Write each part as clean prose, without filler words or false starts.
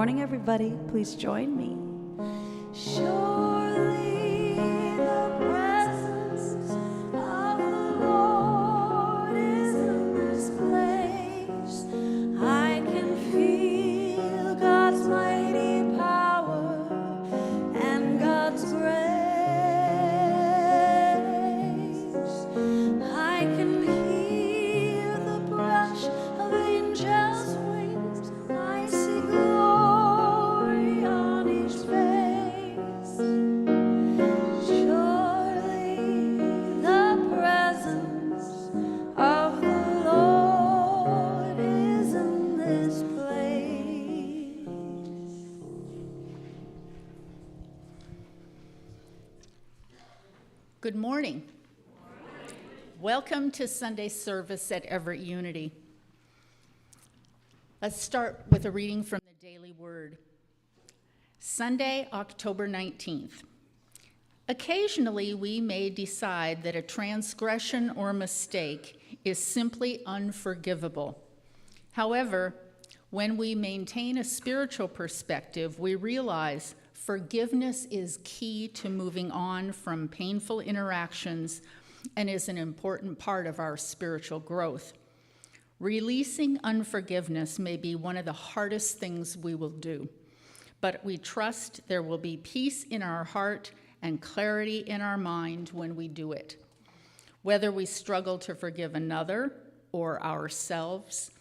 morning, everybody. Please join me. Surely the presence of the Lord is in this place. I can feel God's mighty power and God's grace. I can hear the brush of angels' wings. I see glory on each face. Surely the presence of the Lord is in this place. Good morning. Welcome to Sunday service at Everett Unity. Let's start with a reading from the Daily Word. Sunday, October 19th. Occasionally, we may decide that a transgression or mistake is simply unforgivable. However, when we maintain a spiritual perspective, we realize forgiveness is key to moving on from painful interactions and is an important part of our spiritual growth. Releasing unforgiveness may be one of the hardest things we will do, but we trust there will be peace in our heart and clarity in our mind when we do it. Whether we struggle to forgive another or ourselves,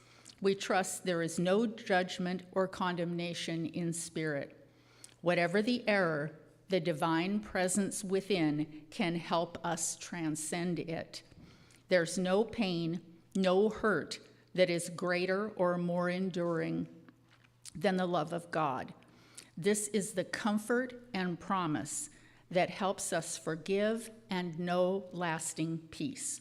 we trust there is no judgment or condemnation in spirit. Whatever the error, the divine presence within can help us transcend it. There's no pain, no hurt that is greater or more enduring than the love of God. This is the comfort and promise that helps us forgive and know lasting peace.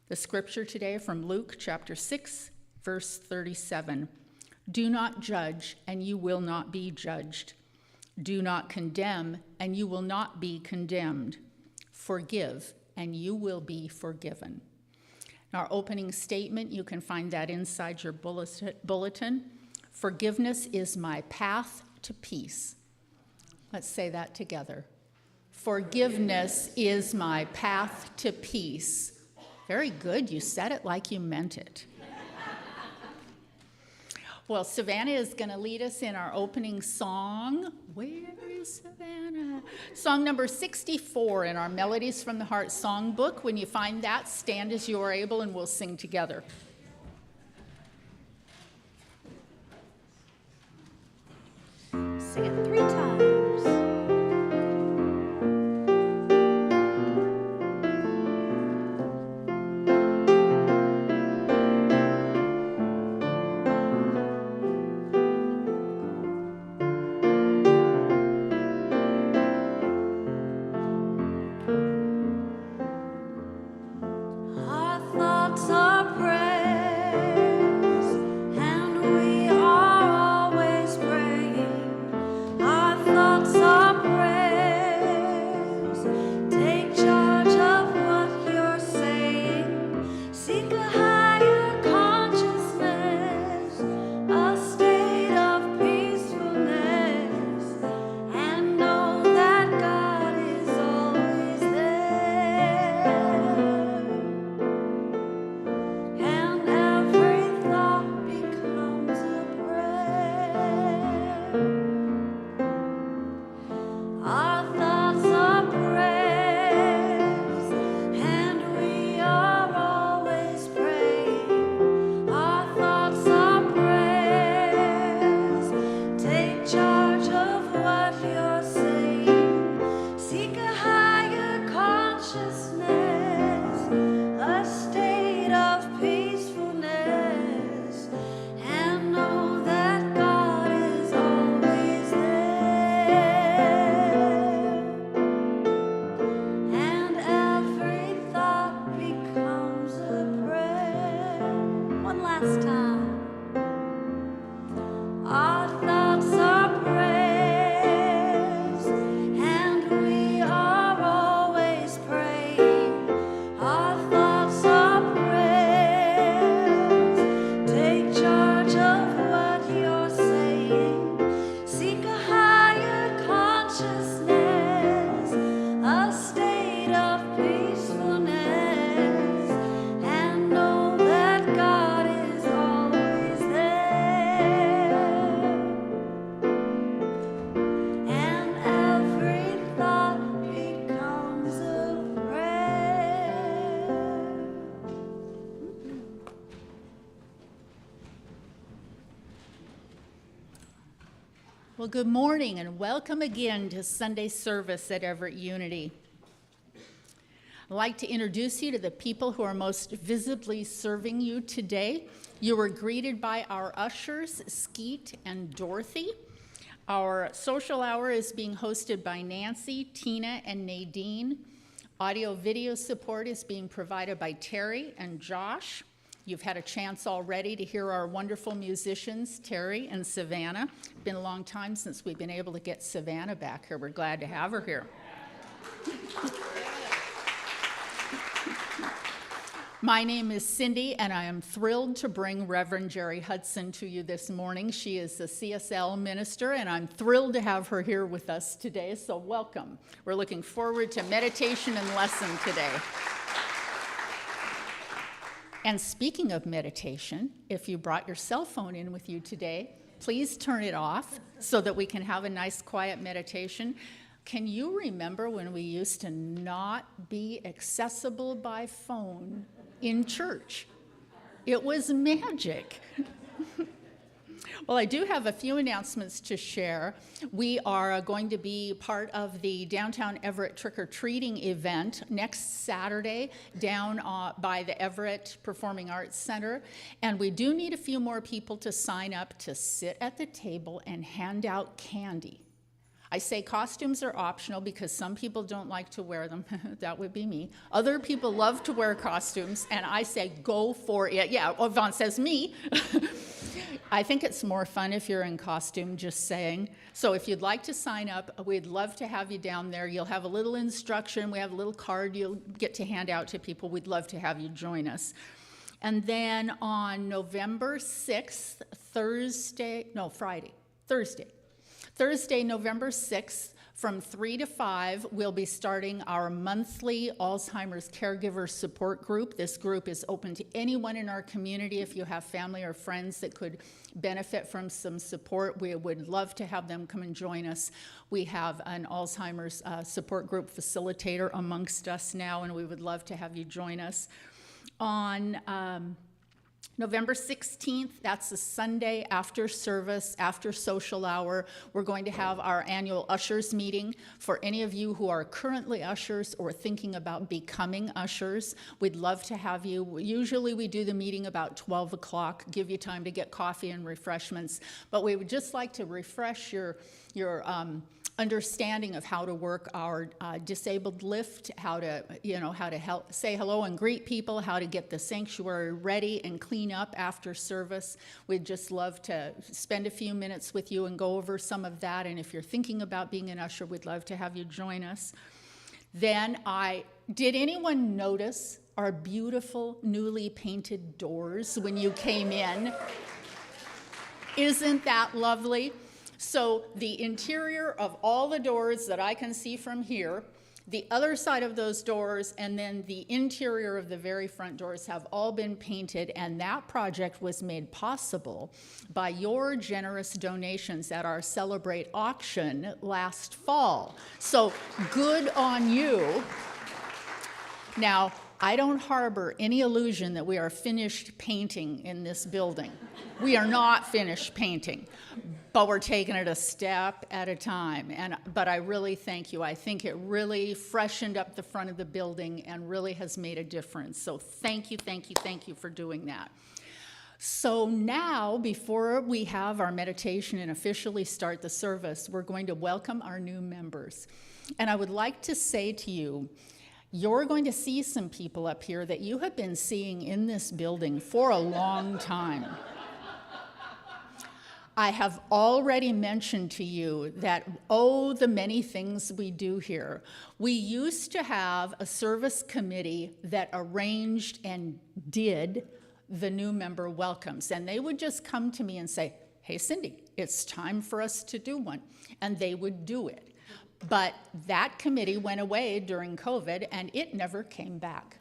The scripture today from Luke chapter 6, verse 37. Do not judge, and you will not be judged. Do not condemn, and you will not be condemned. Forgive, and you will be forgiven. Our opening statement, you can find that inside your bulletin. Forgiveness is my path to peace. Let's say that together. Forgiveness is my path to peace. Very good. You said it like you meant it. Well, Savannah is going to lead us in our opening song. Where is Savannah? Song number 64 in our Melodies from the Heart songbook. When you find that, stand as you are able and we'll sing together. Sing it 3 times. Well, good morning and welcome again to Sunday service at Everett Unity. I'd like to introduce you to the people who are most visibly serving you today. You were greeted by our ushers, Skeet and Dorothy. Our social hour is being hosted by Nancy, Tina, and Nadine. Audio-video support is being provided by Terry and Josh. You've had a chance already to hear our wonderful musicians, Terry and Savannah. It's been a long time since we've been able to get Savannah back here. We're glad to have her here. My name is Cindy, and I am thrilled to bring Reverend Jeri Hudson to you this morning. She is a CSL minister, and I'm thrilled to have her here with us today, so welcome. We're looking forward to meditation and lesson today. And speaking of meditation, if you brought your cell phone in with you today, please turn it off so that we can have a nice quiet meditation. Can you remember when we used to not be accessible by phone in church? It was magic. Well, I do have a few announcements to share. We are going to be part of the Downtown Everett Trick-or-Treating event next Saturday down by the Everett Performing Arts Center. And we do need a few more people to sign up to sit at the table and hand out candy. I say costumes are optional because some people don't like to wear them. That would be me. Other people love to wear costumes, and I say go for it. Yeah, Yvonne says me. I think it's more fun if you're in costume, just saying. So if you'd like to sign up, we'd love to have you down there. You'll have a little instruction. We have a little card you'll get to hand out to people. We'd love to have you join us. And then on November 6th, Thursday, November 6th, from 3 to 5, we'll be starting our monthly Alzheimer's Caregiver Support Group. This group is open to anyone in our community. If you have family or friends that could benefit from some support, we would love to have them come and join us. We have an Alzheimer's support group facilitator amongst us now, and we would love to have you join us. On November 16th, that's the Sunday after service, after social hour, we're going to have our annual ushers meeting. For any of you who are currently ushers or thinking about becoming ushers, we'd love to have you. Usually we do the meeting about 12 o'clock, give you time to get coffee and refreshments, but we would just like to refresh your understanding of how to work our disabled lift, how to help say hello and greet people, how to get the sanctuary ready and clean up after service. We'd just love to spend a few minutes with you and go over some of that. And if you're thinking about being an usher, we'd love to have you join us. Then did anyone notice our beautiful newly painted doors when you came in? Isn't that lovely? So the interior of all the doors that I can see from here, the other side of those doors, and then the interior of the very front doors have all been painted, and that project was made possible by your generous donations at our Celebrate auction last fall. So good on you. Now, I don't harbor any illusion that we are finished painting in this building. We are not finished painting, but we're taking it a step at a time. But I really thank you. I think it really freshened up the front of the building and really has made a difference. So thank you for doing that. So now, before we have our meditation and officially start the service, we're going to welcome our new members. And I would like to say to you, you're going to see some people up here that you have been seeing in this building for a long time. I have already mentioned to you that, the many things we do here. We used to have a service committee that arranged and did the new member welcomes. And they would just come to me and say, hey, Cindy, it's time for us to do one. And they would do it. But that committee went away during COVID, and it never came back.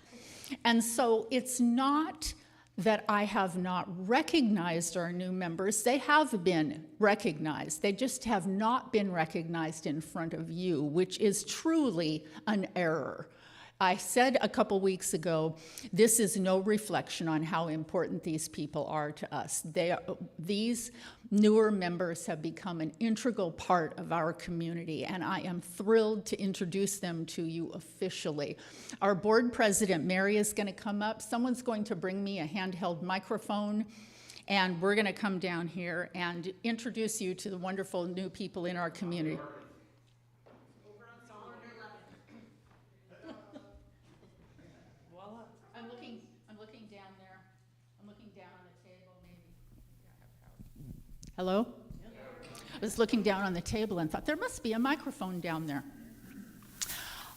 And so it's not that I have not recognized our new members. They have been recognized. They just have not been recognized in front of you, which is truly an error. I said a couple weeks ago, this is no reflection on how important these people are to us. These newer members have become an integral part of our community, and I am thrilled to introduce them to you officially. Our board president, Mary, is going to come up. Someone's going to bring me a handheld microphone, and we're going to come down here and introduce you to the wonderful new people in our community. I'm looking down there. I'm looking down on the table, maybe. Hello? I was looking down on the table and thought, there must be a microphone down there.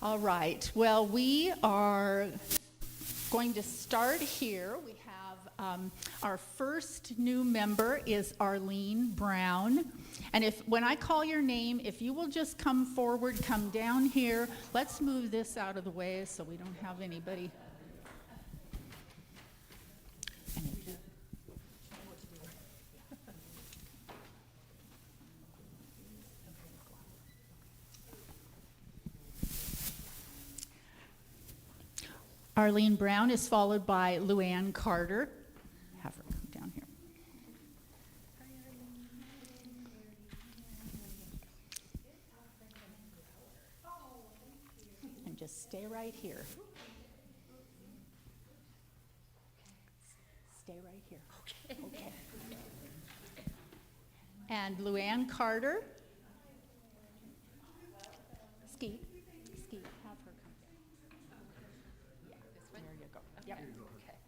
All right. Well, we are going to start here. We have our first new member is Arlene Brown. And when I call your name, if you will just come forward, come down here. Let's move this out of the way so we don't have anybody. Arlene Brown is followed by Luann Carter. Have her come down here. And just stay right here. Stay right here. Okay. And Luann Carter. Skeet, have her come down. Yeah, this way. There you go. Yep. Okay.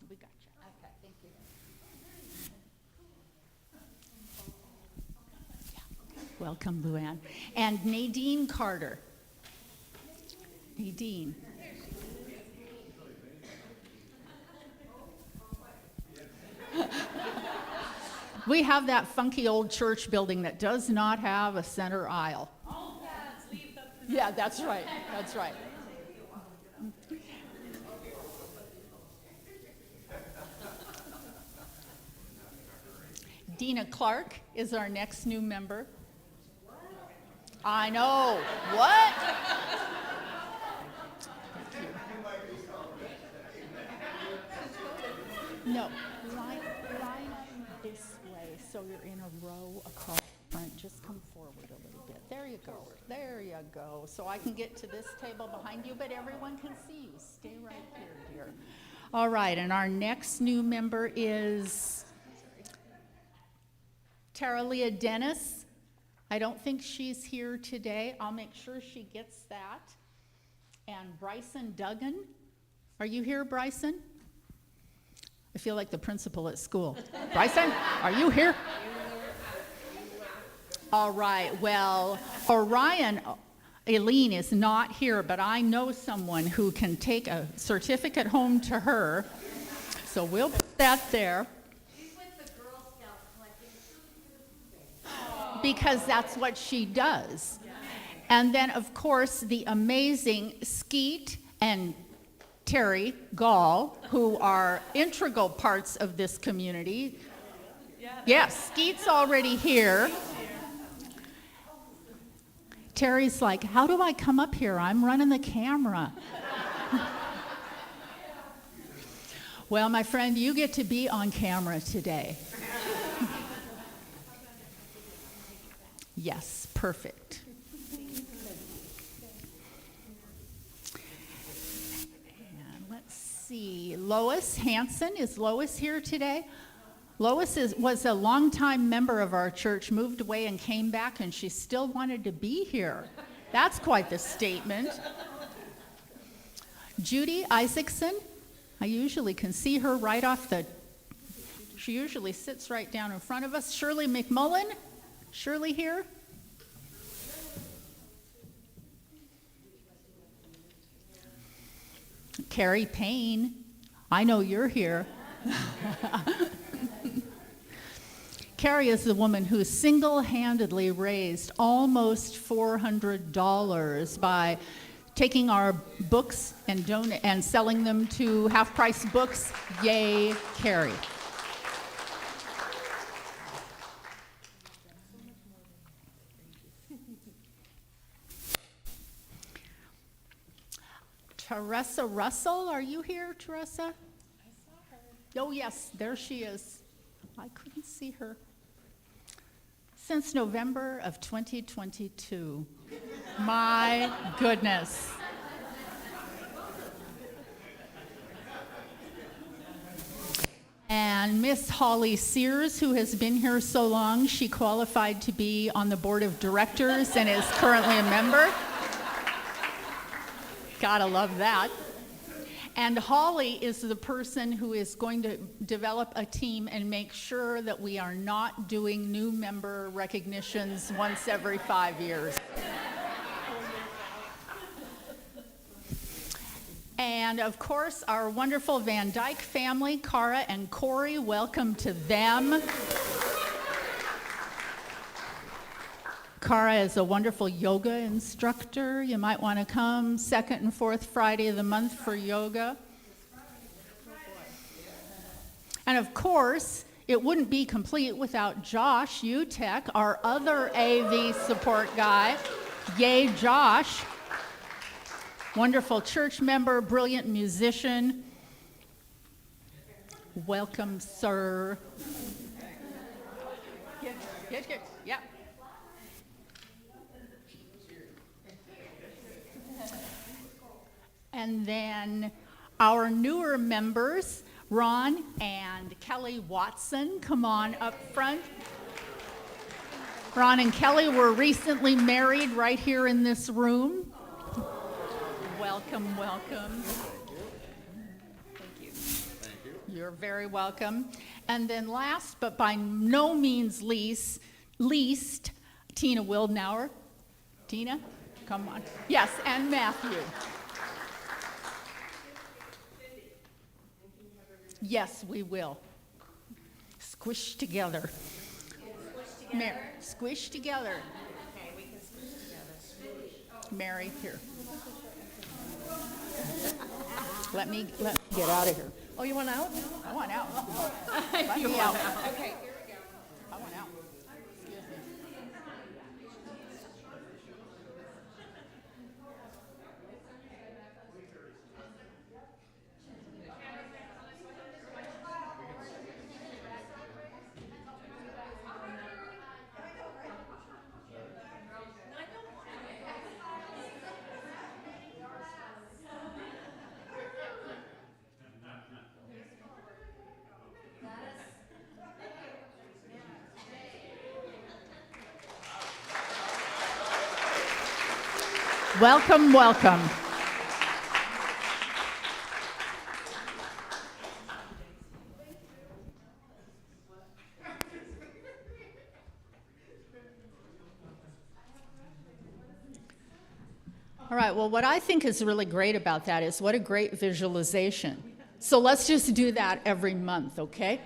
We got you. Okay, thank you. Yeah. Welcome, Luann. And Nadine Carter. Nadine. We have that funky old church building that does not have a center aisle. Yeah, that's right. That's right. Dina Clark is our next new member. I know. What? No, line up this way so you're in a row across the front. Just come forward a little bit. There you go. There you go. So I can get to this table behind you, but everyone can see you. Stay right here, dear. All right, and our next new member is Tara-Leah Dennis. I don't think she's here today. I'll make sure she gets that. And Bryson Duggan. Are you here, Bryson? I feel like the principal at school. Bryson, are you here? All right, well, Orion, Eileen is not here, but I know someone who can take a certificate home to her. So we'll put that there. She's with the Girl Scouts collecting. Because that's what she does. And then, of course, the amazing Skeet and Terry Gall, who are integral parts of this community. Yes, Skeet's already here. Terry's like, how do I come up here? I'm running the camera. Well, my friend, you get to be on camera today. Yes, perfect. And let's see, Lois Hanson. Is Lois here today? Lois was a longtime member of our church, moved away and came back, and she still wanted to be here. That's quite the statement. Judy Isaacson. I usually can see her right off she usually sits right down in front of us. Shirley McMullen. Shirley here? Carrie Payne. I know you're here. Carrie is the woman who single-handedly raised almost $400 by taking our books and selling them to half-price books. Yay, Carrie. Teresa Russell, are you here, Teresa? I saw her. Oh, yes, there she is. I couldn't see her. Since November of 2022. My goodness. And Miss Holly Sears, who has been here so long, she qualified to be on the board of directors and is currently a member. Gotta love that. And Holly is the person who is going to develop a team and make sure that we are not doing new member recognitions once every 5 years. And of course, our wonderful Van Dyke family, Cara and Corey, welcome to them. Cara is a wonderful yoga instructor. You might want to come second and fourth Friday of the month for yoga. And of course, it wouldn't be complete without Josh Utek, our other AV support guy. Yay, Josh. Wonderful church member, brilliant musician. Welcome, sir. Good. Yeah. And then our newer members, Ron and Kelly Watson, come on up front. Ron and Kelly were recently married right here in this room. Welcome. Thank you. You're very welcome. And then last, but by no means least, Tina Wildnauer. Tina, come on. Yes, and Matthew. Yes, we will. Squish together. Squish together. Okay, we can squish together. Mary, here. Let me get out of here. Oh, you want out? I want out. Let You me want out. out. Okay. I want out. Excuse me. Welcome. All right, well, what I think is really great about that is what a great visualization. So let's just do that every month, okay?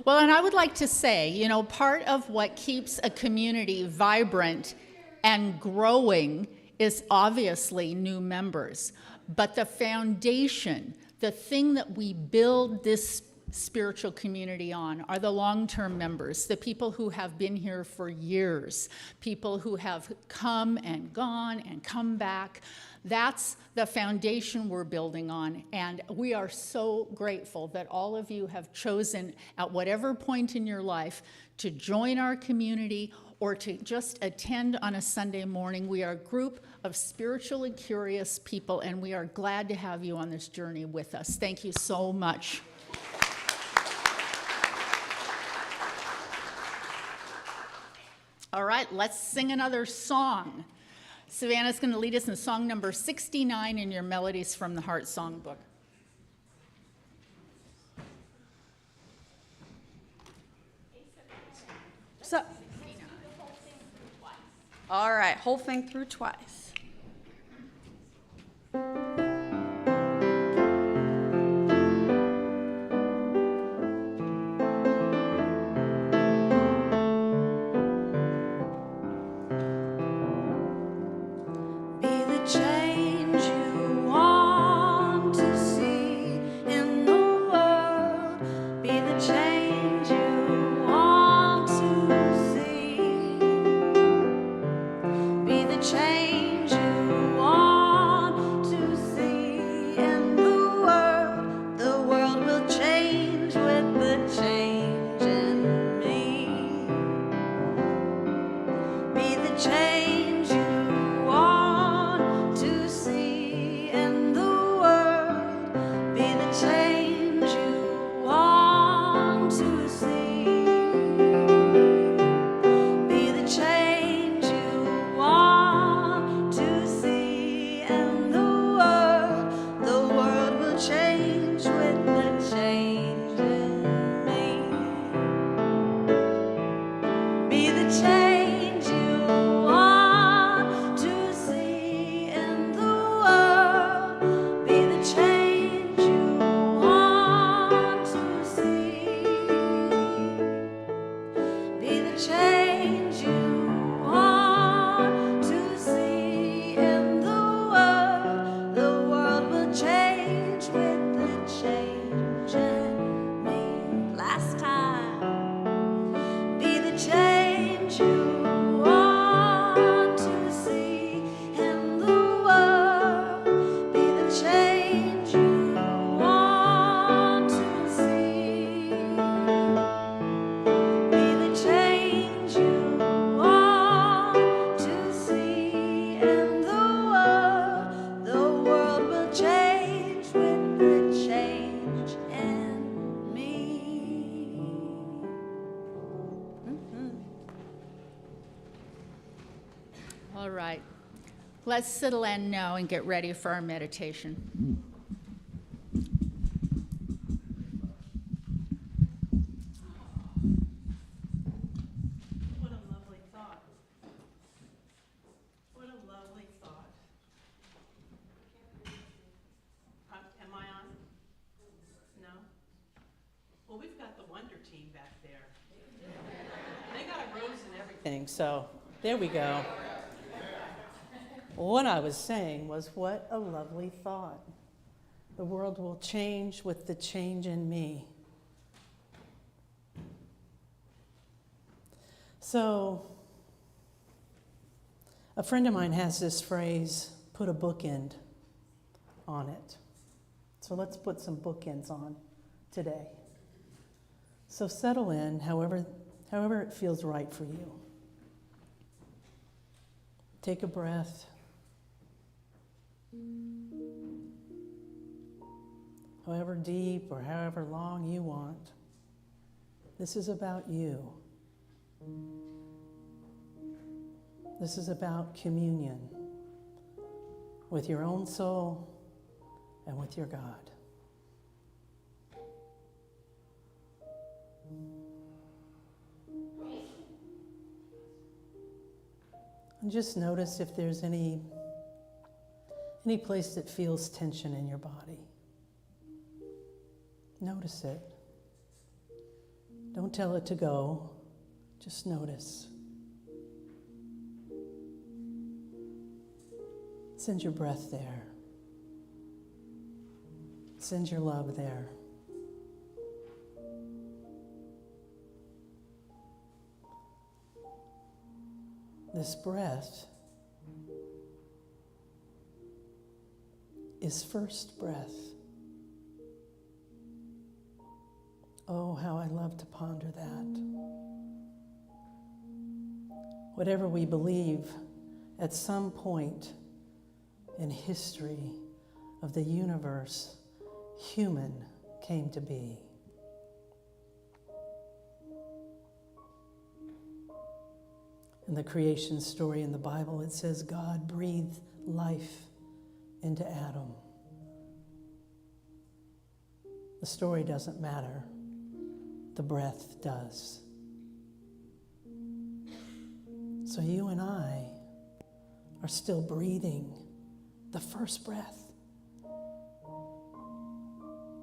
Well, and I would like to say, part of what keeps a community vibrant and growing is obviously new members. But the foundation, the thing that we build this spiritual community on are the long-term members, the people who have been here for years, people who have come and gone and come back. That's the foundation we're building on, and we are so grateful that all of you have chosen at whatever point in your life to join our community or to just attend on a Sunday morning. We are a group of spiritually curious people, and we are glad to have you on this journey with us. Thank you so much. All right, let's sing another song. Savannah's going to lead us in song number 69 in your Melodies from the Heart songbook. So, all right, whole thing through twice. Be the change you want to see in the world. Be the change you want to see. Be the change Let's settle in now and get ready for our meditation. What a lovely thought. What a lovely thought. Am I on? No? Well, we've got the Wonder Team back there. They got a rose and everything, so there we go. What I was saying was, what a lovely thought. The world will change with the change in me. So, a friend of mine has this phrase, put a bookend on it. So let's put some bookends on today. So settle in however it feels right for you. Take a breath. However deep or however long you want. This is about you. This is about communion with your own soul and with your God. And just notice if there's any place that feels tension in your body. Notice it. Don't tell it to go. Just notice. Send your breath there. Send your love there. This breath is first breath. Oh, how I love to ponder that. Whatever we believe, at some point in history of the universe, human came to be. In the creation story in the Bible, it says God breathed life into Adam. The story doesn't matter. The breath does. So you and I are still breathing the first breath.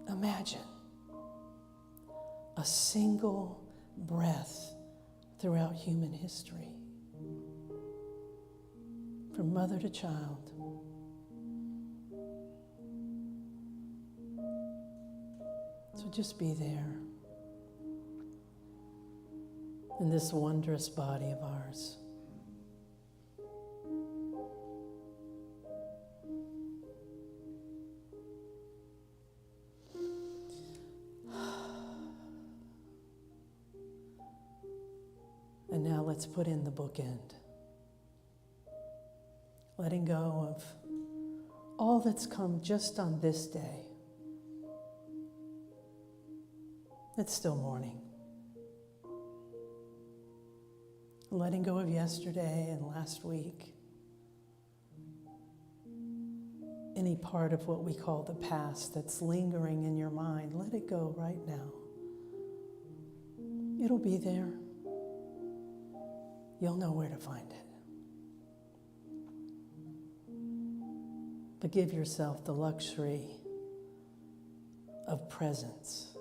Imagine a single breath throughout human history, from mother to child. So just be there in this wondrous body of ours. And now let's put in the bookend. Letting go of all that's come just on this day. It's still morning. Letting go of yesterday and last week. Any part of what we call the past that's lingering in your mind, let it go right now. It'll be there. You'll know where to find it. But give yourself the luxury of presence.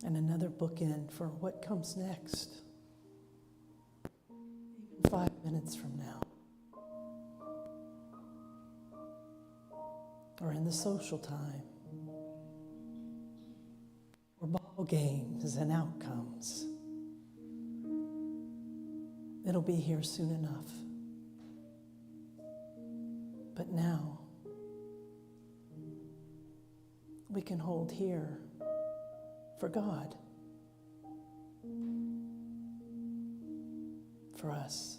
And another bookend for what comes next. Even 5 minutes from now. Or in the social time. Or ball games and outcomes. It'll be here soon enough. But now, we can hold here for God, for us,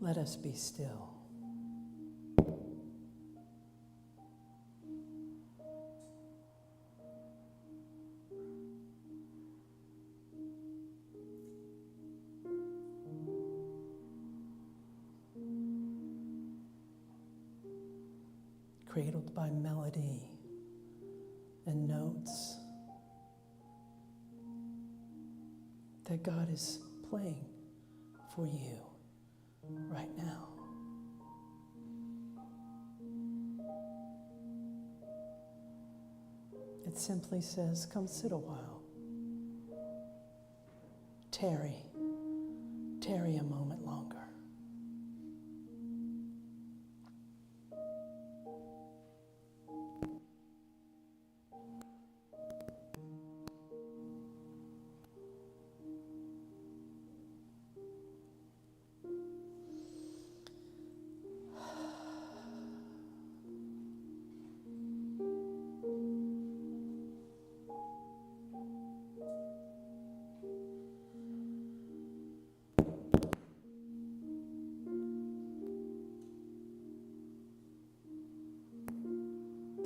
Let us be still. Cradled by melody and notes that God is playing for you right now. It simply says, come sit a while. Tarry a moment longer.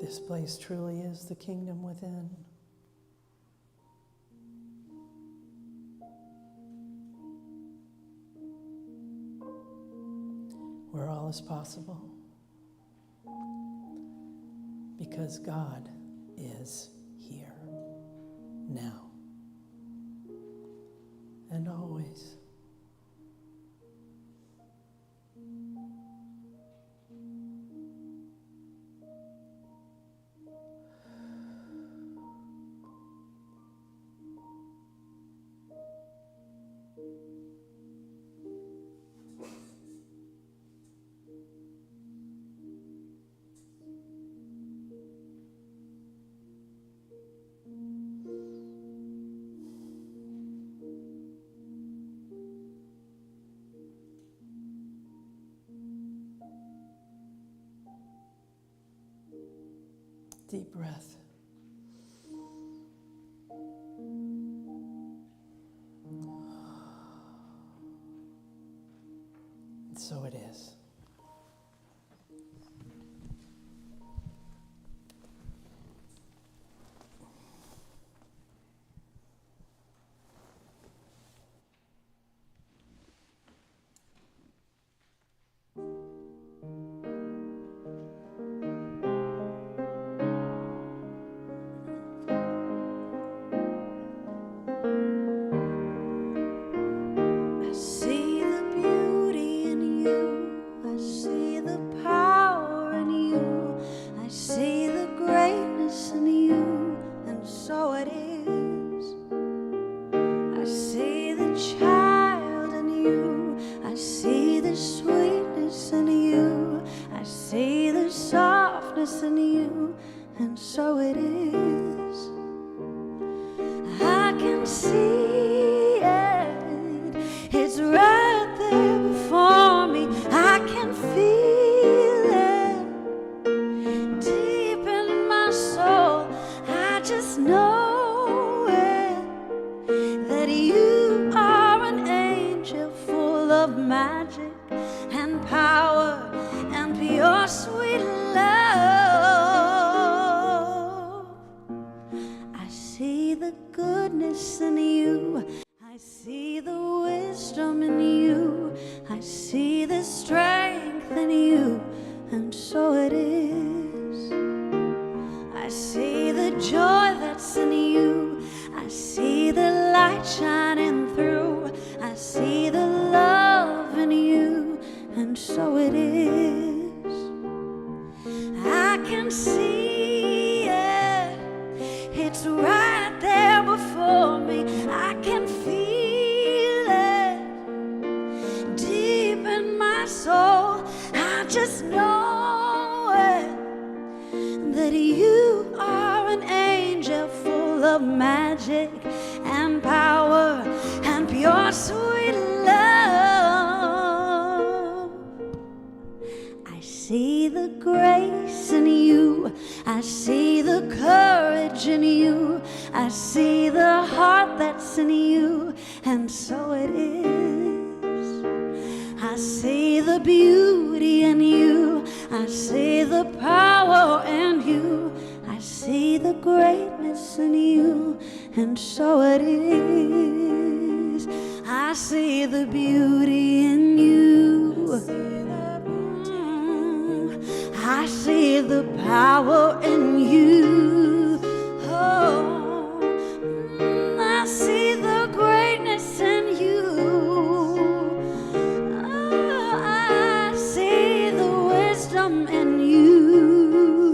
This place truly is the kingdom within. Where all is possible. Because God is here, now, and always. Deep breath. And so it is. I see the beauty in you. I see the power in you. I see the greatness in you, and so it is. I see the child in you. I see the sweetness in you. I see the softness in you, and so it is. I can see it. It's right there before me. I can feel it deep in my soul. I just know it, that you are an angel full of magic and power and pure sweet love. I see the goodness in you. I see the wisdom in you. I see the strength in you, and so it is. I see the joy that's in you. I see the light shining through. I see the love in you, and so it is. I can see it. It's right there before me. I can feel it deep in my soul. I just know it, that you are an angel full of magic and power and pure sweet love. I see the grace in you. I see the courage in you. I see the heart that's in you, and so it is. I see the the beauty in you. I see the power in you. I see the greatness in you. And so it is. I see the beauty in you. I see the power in you. Oh, I see the greatness in you. Oh, I see the wisdom in you.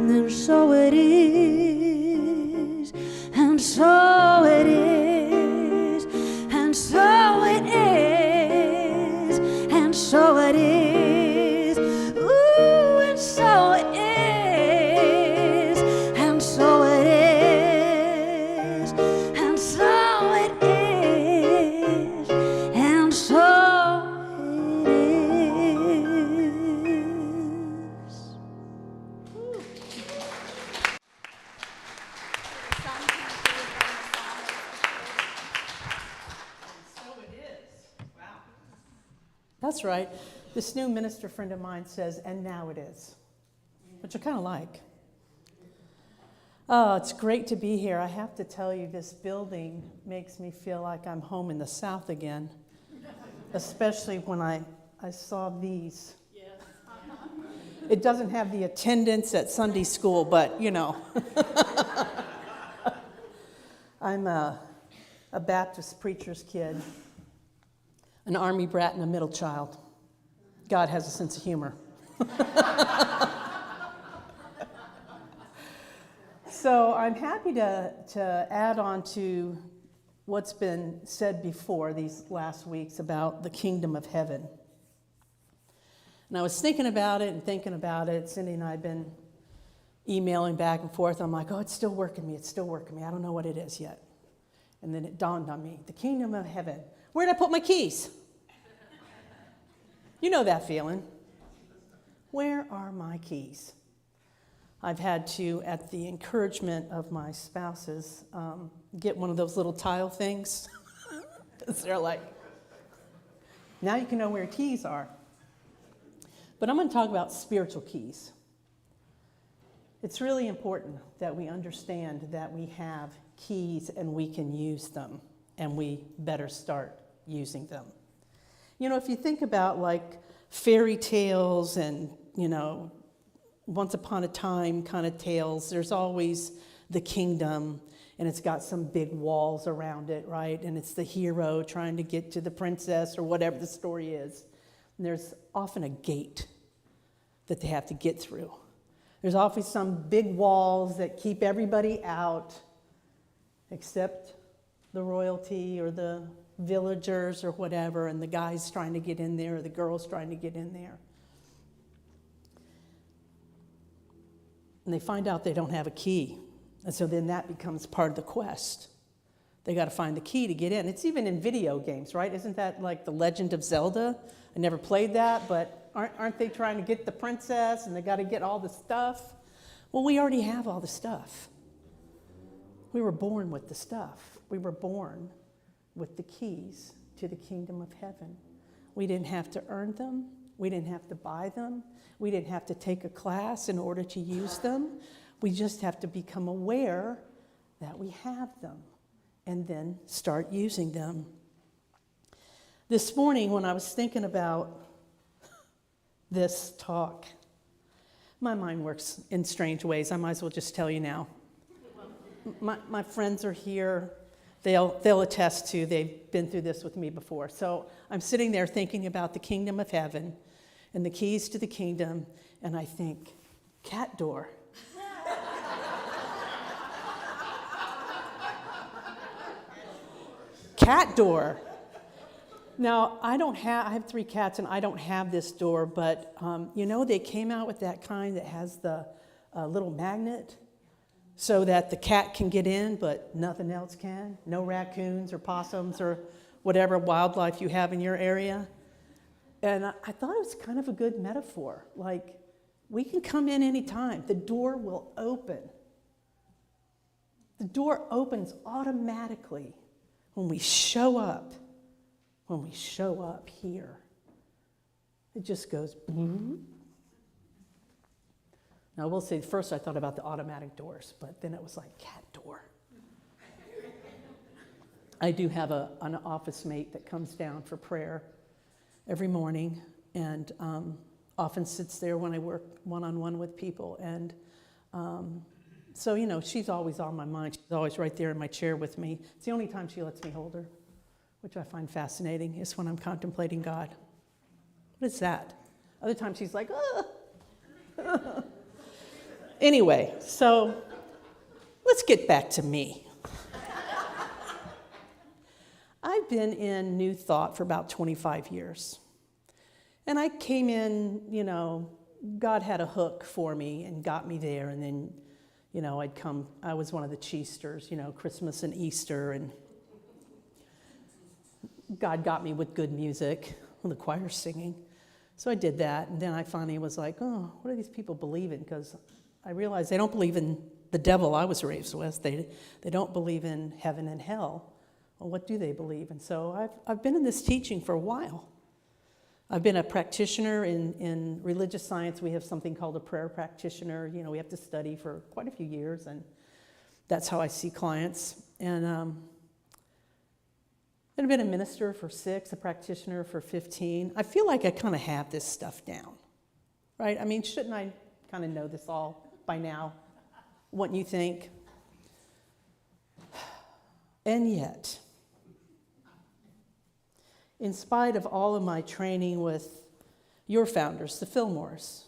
And so it is. And so it is. And so it is. And so it is. Ooh, and so it is. And so it is. And so it is. And so it is. That's right. This new minister friend of mine says, and now it is, which I kind of like. Oh, it's great to be here. I have to tell you, this building makes me feel like I'm home in the South again, especially when I saw these. It doesn't have the attendance at Sunday school, but you know. I'm a Baptist preacher's kid, an army brat and a middle child. God has a sense of humor. So I'm happy to add on to what's been said before these last weeks about the kingdom of heaven. And I was thinking about it and thinking about it. Cindy and I have been emailing back and forth. I'm like, oh, it's still working me. It's still working me. I don't know what it is yet. And then it dawned on me, the kingdom of heaven. Where did I put my keys? You know that feeling. Where are my keys? I've had to, at the encouragement of my spouses, get one of those little tile things. Because they're like, now you can know where your keys are. But I'm going to talk about spiritual keys. It's really important that we understand that we have keys and we can use them, and we better start using them. You know, if you think about like fairy tales and, you know, once upon a time kind of tales, there's always the kingdom, and it's got some big walls around it, right? And it's the hero trying to get to the princess or whatever the story is. And there's often a gate that they have to get through. There's often some big walls that keep everybody out except the royalty or the villagers or whatever, and the guys trying to get in there or the girls trying to get in there. And they find out they don't have a key. And so then that becomes part of the quest. They got to find the key to get in. It's even in video games, right? Isn't that like The Legend of Zelda? I never played that, but aren't they trying to get the princess and they got to get all the stuff? Well, we already have all the stuff. We were born with the stuff. We were born with the keys to the kingdom of heaven. We didn't have to earn them. We didn't have to buy them. We didn't have to take a class in order to use them. We just have to become aware that we have them and then start using them. This morning, when I was thinking about this talk, my mind works in strange ways. I might as well just tell you now. My friends are here. They'll attest to, they've been through this with me before. So I'm sitting there thinking about the kingdom of heaven and the keys to the kingdom, and I think, cat door. Cat door. Now, I have 3 cats, and I don't have this door, but you know, they came out with that kind that has the little magnet so that the cat can get in, but nothing else can. No raccoons or possums or whatever wildlife you have in your area. And I thought it was kind of a good metaphor. Like, we can come in anytime. The door will open. The door opens automatically when we show up when we show up here. It just goes boom. Now, I will say, first I thought about the automatic doors, but then it was like, cat door. I do have an office mate that comes down for prayer every morning, and often sits there when I work one-on-one with people. And so, you know, she's always on my mind. She's always right there in my chair with me. It's the only time she lets me hold her, which I find fascinating, is when I'm contemplating God. What is that? Other times she's like, ah. Anyway, so let's get back to me. I've been in New Thought for about 25 years. And I came in, you know, God had a hook for me and got me there. And then, you know, I was one of the cheesters, you know, Christmas and Easter. And God got me with good music, when the choir's singing. So I did that. And then I finally was like, oh, what do these people believe in? Because I realized they don't believe in the devil I was raised with. They don't believe in heaven and hell. Well, what do they believe? And so I've been in this teaching for a while. I've been a practitioner in religious science. We have something called a prayer practitioner. You know, we have to study for quite a few years, and that's how I see clients. And I've been a minister for 6, a practitioner for 15. I feel like I kind of have this stuff down, right? I mean, shouldn't I kind of know this all by now? Wouldn't you think? And yet, in spite of all of my training with your founders, the Fillmores,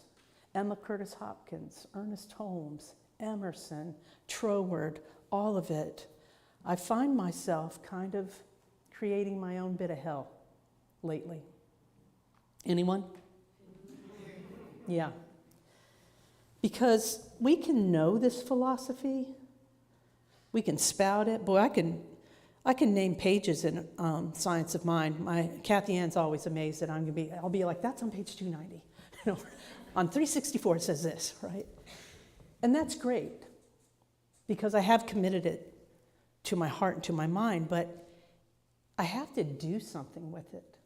Emma Curtis Hopkins, Ernest Holmes, Emerson, Troward, all of it, I find myself kind of creating my own bit of hell lately. Anyone? Yeah. Because we can know this philosophy, we can spout it. Boy, I can name pages in Science of Mind. Kathy Ann's always amazed that I'll be like, that's on page 290. You know, on 364 it says this, right? And that's great, because I have committed it to my heart and to my mind, but I have to do something with it.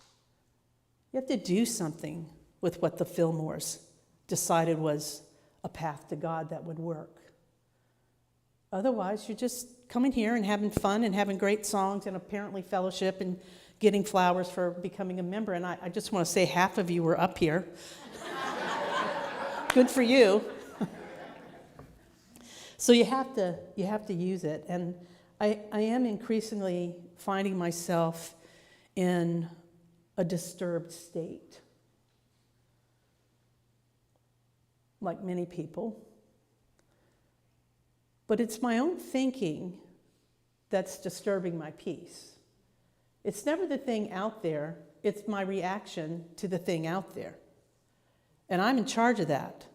You have to do something with what the Fillmores decided was a path to God that would work. Otherwise, you're just coming here and having fun and having great songs and apparently fellowship and getting flowers for becoming a member. And I just want to say half of you were up here. Good for you. So you have to use it. And I am increasingly finding myself in a disturbed state. Like many people. But it's my own thinking that's disturbing my peace. It's never the thing out there, it's my reaction to the thing out there. And I'm in charge of that.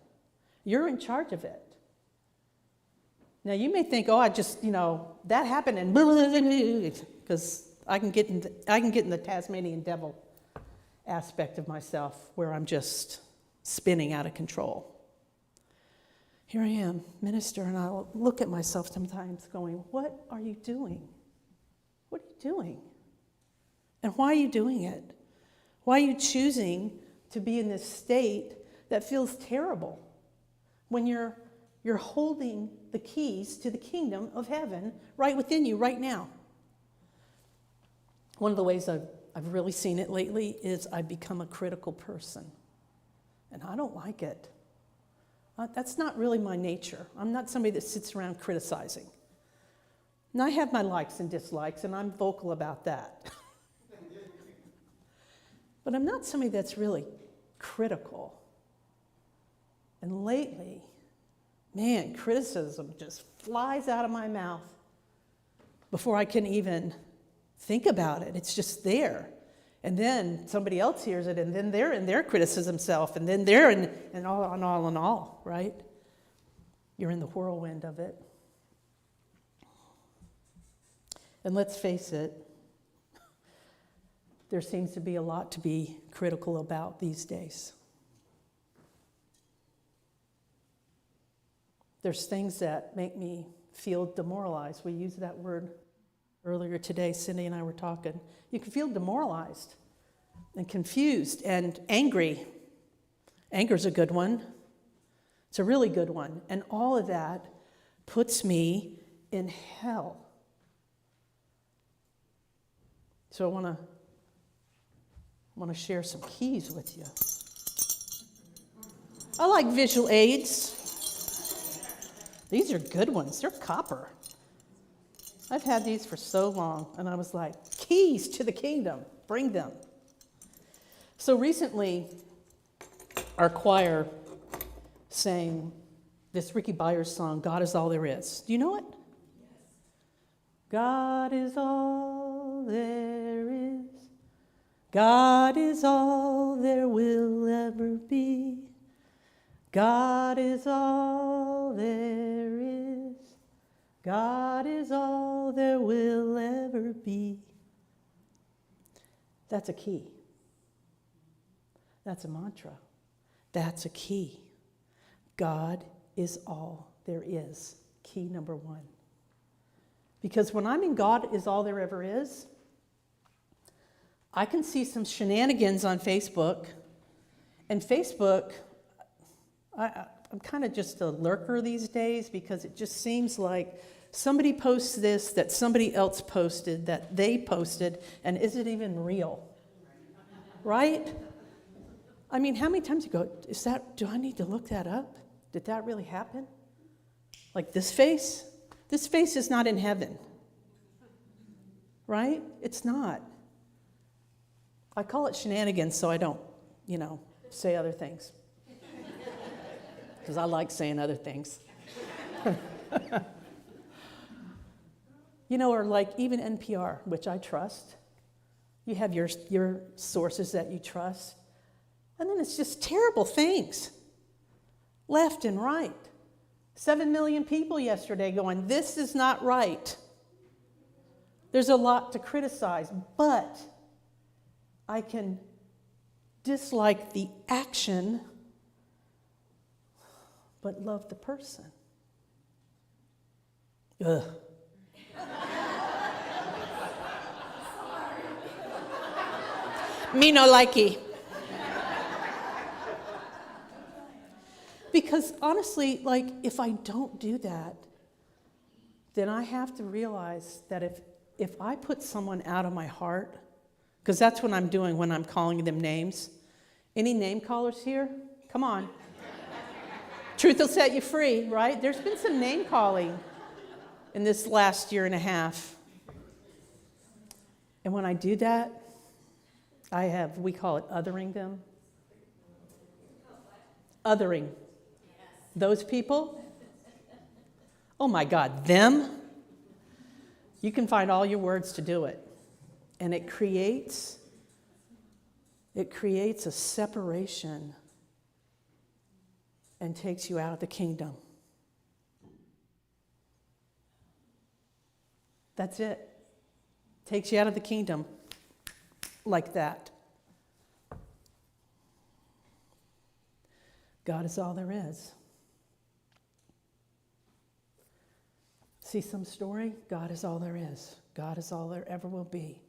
You're in charge of it. Now you may think, oh, I just, you know, that happened and because I can get in the Tasmanian devil aspect of myself where I'm just spinning out of control. Here I am, minister, and I'll look at myself sometimes going, what are you doing? What are you doing? And why are you doing it? Why are you choosing to be in this state that feels terrible when you're holding the keys to the kingdom of heaven right within you right now? One of the ways I've really seen it lately is I've become a critical person, and I don't like it. That's not really my nature. I'm not somebody that sits around criticizing. And I have my likes and dislikes, and I'm vocal about that. But I'm not somebody that's really critical. And lately, man, criticism just flies out of my mouth before I can even think about it. It's just there. And then somebody else hears it, and then they're in their criticism self, and then they're in, and all, right? You're in the whirlwind of it. And let's face it, there seems to be a lot to be critical about these days. There's things that make me feel demoralized. We use that word Earlier today, Cindy and I were talking. You can feel demoralized and confused and angry. Anger's a good one. It's a really good one. And all of that puts me in hell. So I want to share some keys with you. I like visual aids. These are good ones. They're copper. I've had these for so long, and I was like, keys to the kingdom. Bring them. So recently, our choir sang this Ricky Byers song, God is All There Is. Do you know it? Yes. God is all there is. God is all there will ever be. God is all there is. God is all there will ever be. That's a key. That's a mantra. That's a key. God is all there is. Key number one. Because when I'm in God is all there ever is, I can see some shenanigans on Facebook. And Facebook, I'm kind of just a lurker these days because it just seems like somebody posts this that somebody else posted that they posted, and is it even real? Right? I mean, how many times you go, do I need to look that up? Did that really happen? Like this face? This face is not in heaven. Right? It's not. I call it shenanigans so I don't, say other things. Because I like saying other things. Or like even NPR, which I trust. You have your sources that you trust. And then it's just terrible things. Left and right. 7 million people yesterday going, this is not right. There's a lot to criticize, but I can dislike the action, but love the person. Ugh. Me no likey. Because honestly, if I don't do that, then I have to realize that if I put someone out of my heart, because that's what I'm doing when I'm calling them names. Any name callers here? Come on. Truth will set you free, right? There's been some name calling in this last year and a half. And when I do that, we call it othering them. Othering. Those people. Oh my God, them. You can find all your words to do it. And it creates a separation and takes you out of the kingdom. That's it. Takes you out of the kingdom like that. God is all there is. See some story? God is all there is. God is all there ever will be.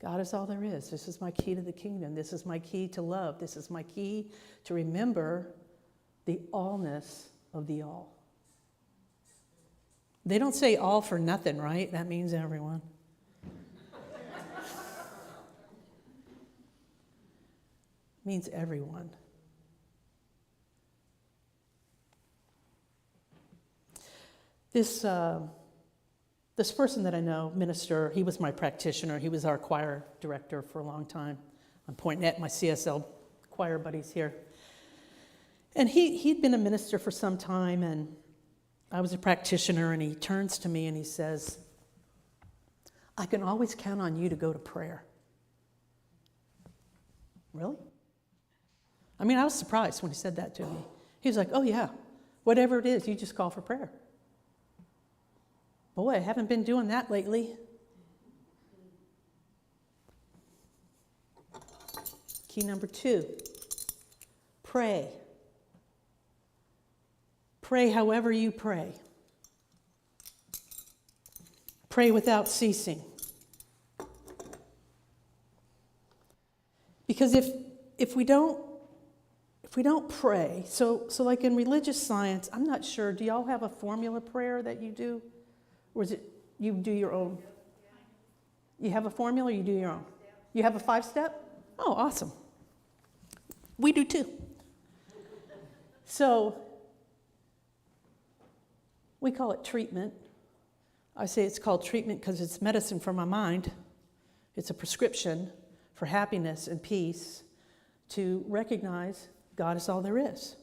God is all there is. This is my key to the kingdom. This is my key to love. This is my key to remember the allness of the all. They don't say all for nothing, right? That means everyone. Means everyone. This person that I know, minister, he was my practitioner. He was our choir director for a long time. I'm pointing at my CSL choir buddies here. And he'd been a minister for some time, and I was a practitioner, and he turns to me and he says, I can always count on you to go to prayer. Really? I mean, I was surprised when he said that to me. He was like, oh yeah, whatever it is, you just call for prayer. Boy, I haven't been doing that lately. Key number 2, pray. Pray however you pray. Pray without ceasing. Because if we don't pray, so like in religious science, I'm not sure, do y'all have a formula prayer that you do? Or is it you do your own? You have a formula or you do your own? You have a 5-step? Oh, awesome. We do too. So we call it treatment. I say it's called treatment because it's medicine for my mind. It's a prescription for happiness and peace to recognize God is all there is.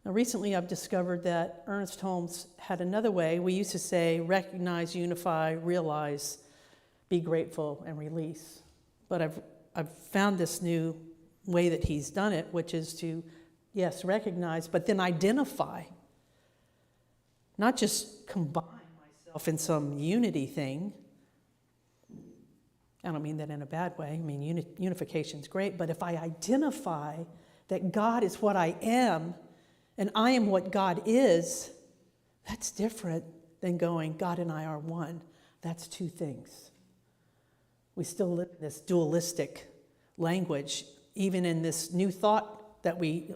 Now, recently I've discovered that Ernest Holmes had another way. We used to say recognize, unify, realize, be grateful, and release. But I've found this new way that he's done it, which is to, yes, recognize, but then identify. Not just combine myself in some unity thing. I don't mean that in a bad way. I mean, unification is great, but if I identify that God is what I am and I am what God is, that's different than going, God and I are one. That's two things. We still live in this dualistic language, even in this new thought that we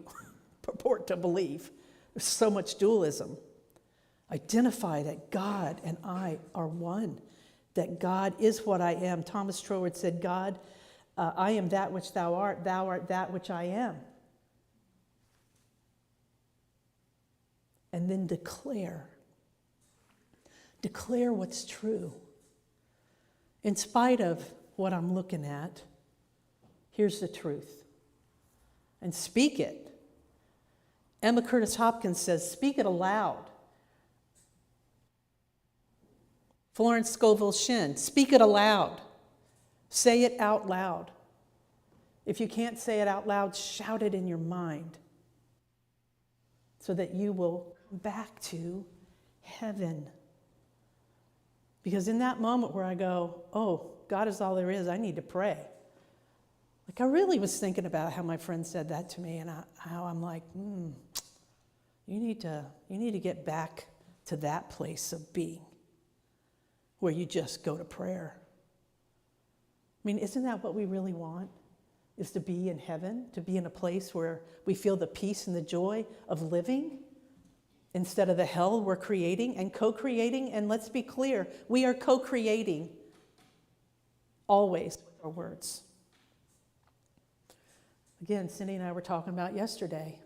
purport to believe. There's so much dualism. Identify that God and I are one, that God is what I am. Thomas Troward said, God, I am that which thou art that which I am. And then declare what's true. In spite of what I'm looking at, here's the truth. And speak it. Emma Curtis Hopkins says, speak it aloud. Florence Scovel Shinn, speak it aloud. Say it out loud. If you can't say it out loud, shout it in your mind so that you will come back to heaven. Because in that moment where I go, oh, God is all there is, I need to pray. Like I really was thinking about how my friend said that to me and how I'm like, you need to get back to that place of being where you just go to prayer. I mean, isn't that what we really want? Is to be in heaven, to be in a place where we feel the peace and the joy of living instead of the hell we're creating and co-creating. And let's be clear, we are co-creating always with our words. Again, Cindy and I were talking about yesterday.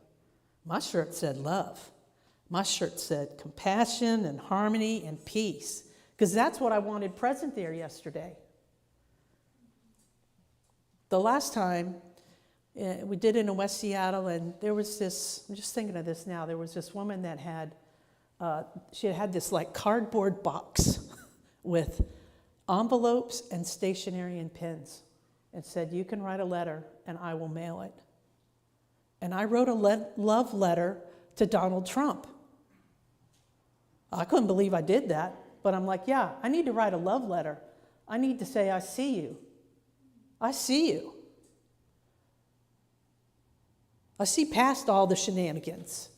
My shirt said love. My shirt said compassion and harmony and peace. Because that's what I wanted present there yesterday. The last time we did it in West Seattle, and there was this, I'm just thinking of this now, there was this woman that had, she had this like cardboard box with envelopes and stationery and pens. And said, you can write a letter and I will mail it. And I wrote a love letter to Donald Trump. I couldn't believe I did that. But I'm like, yeah, I need to write a love letter. I need to say, I see you. I see you. I see past all the shenanigans.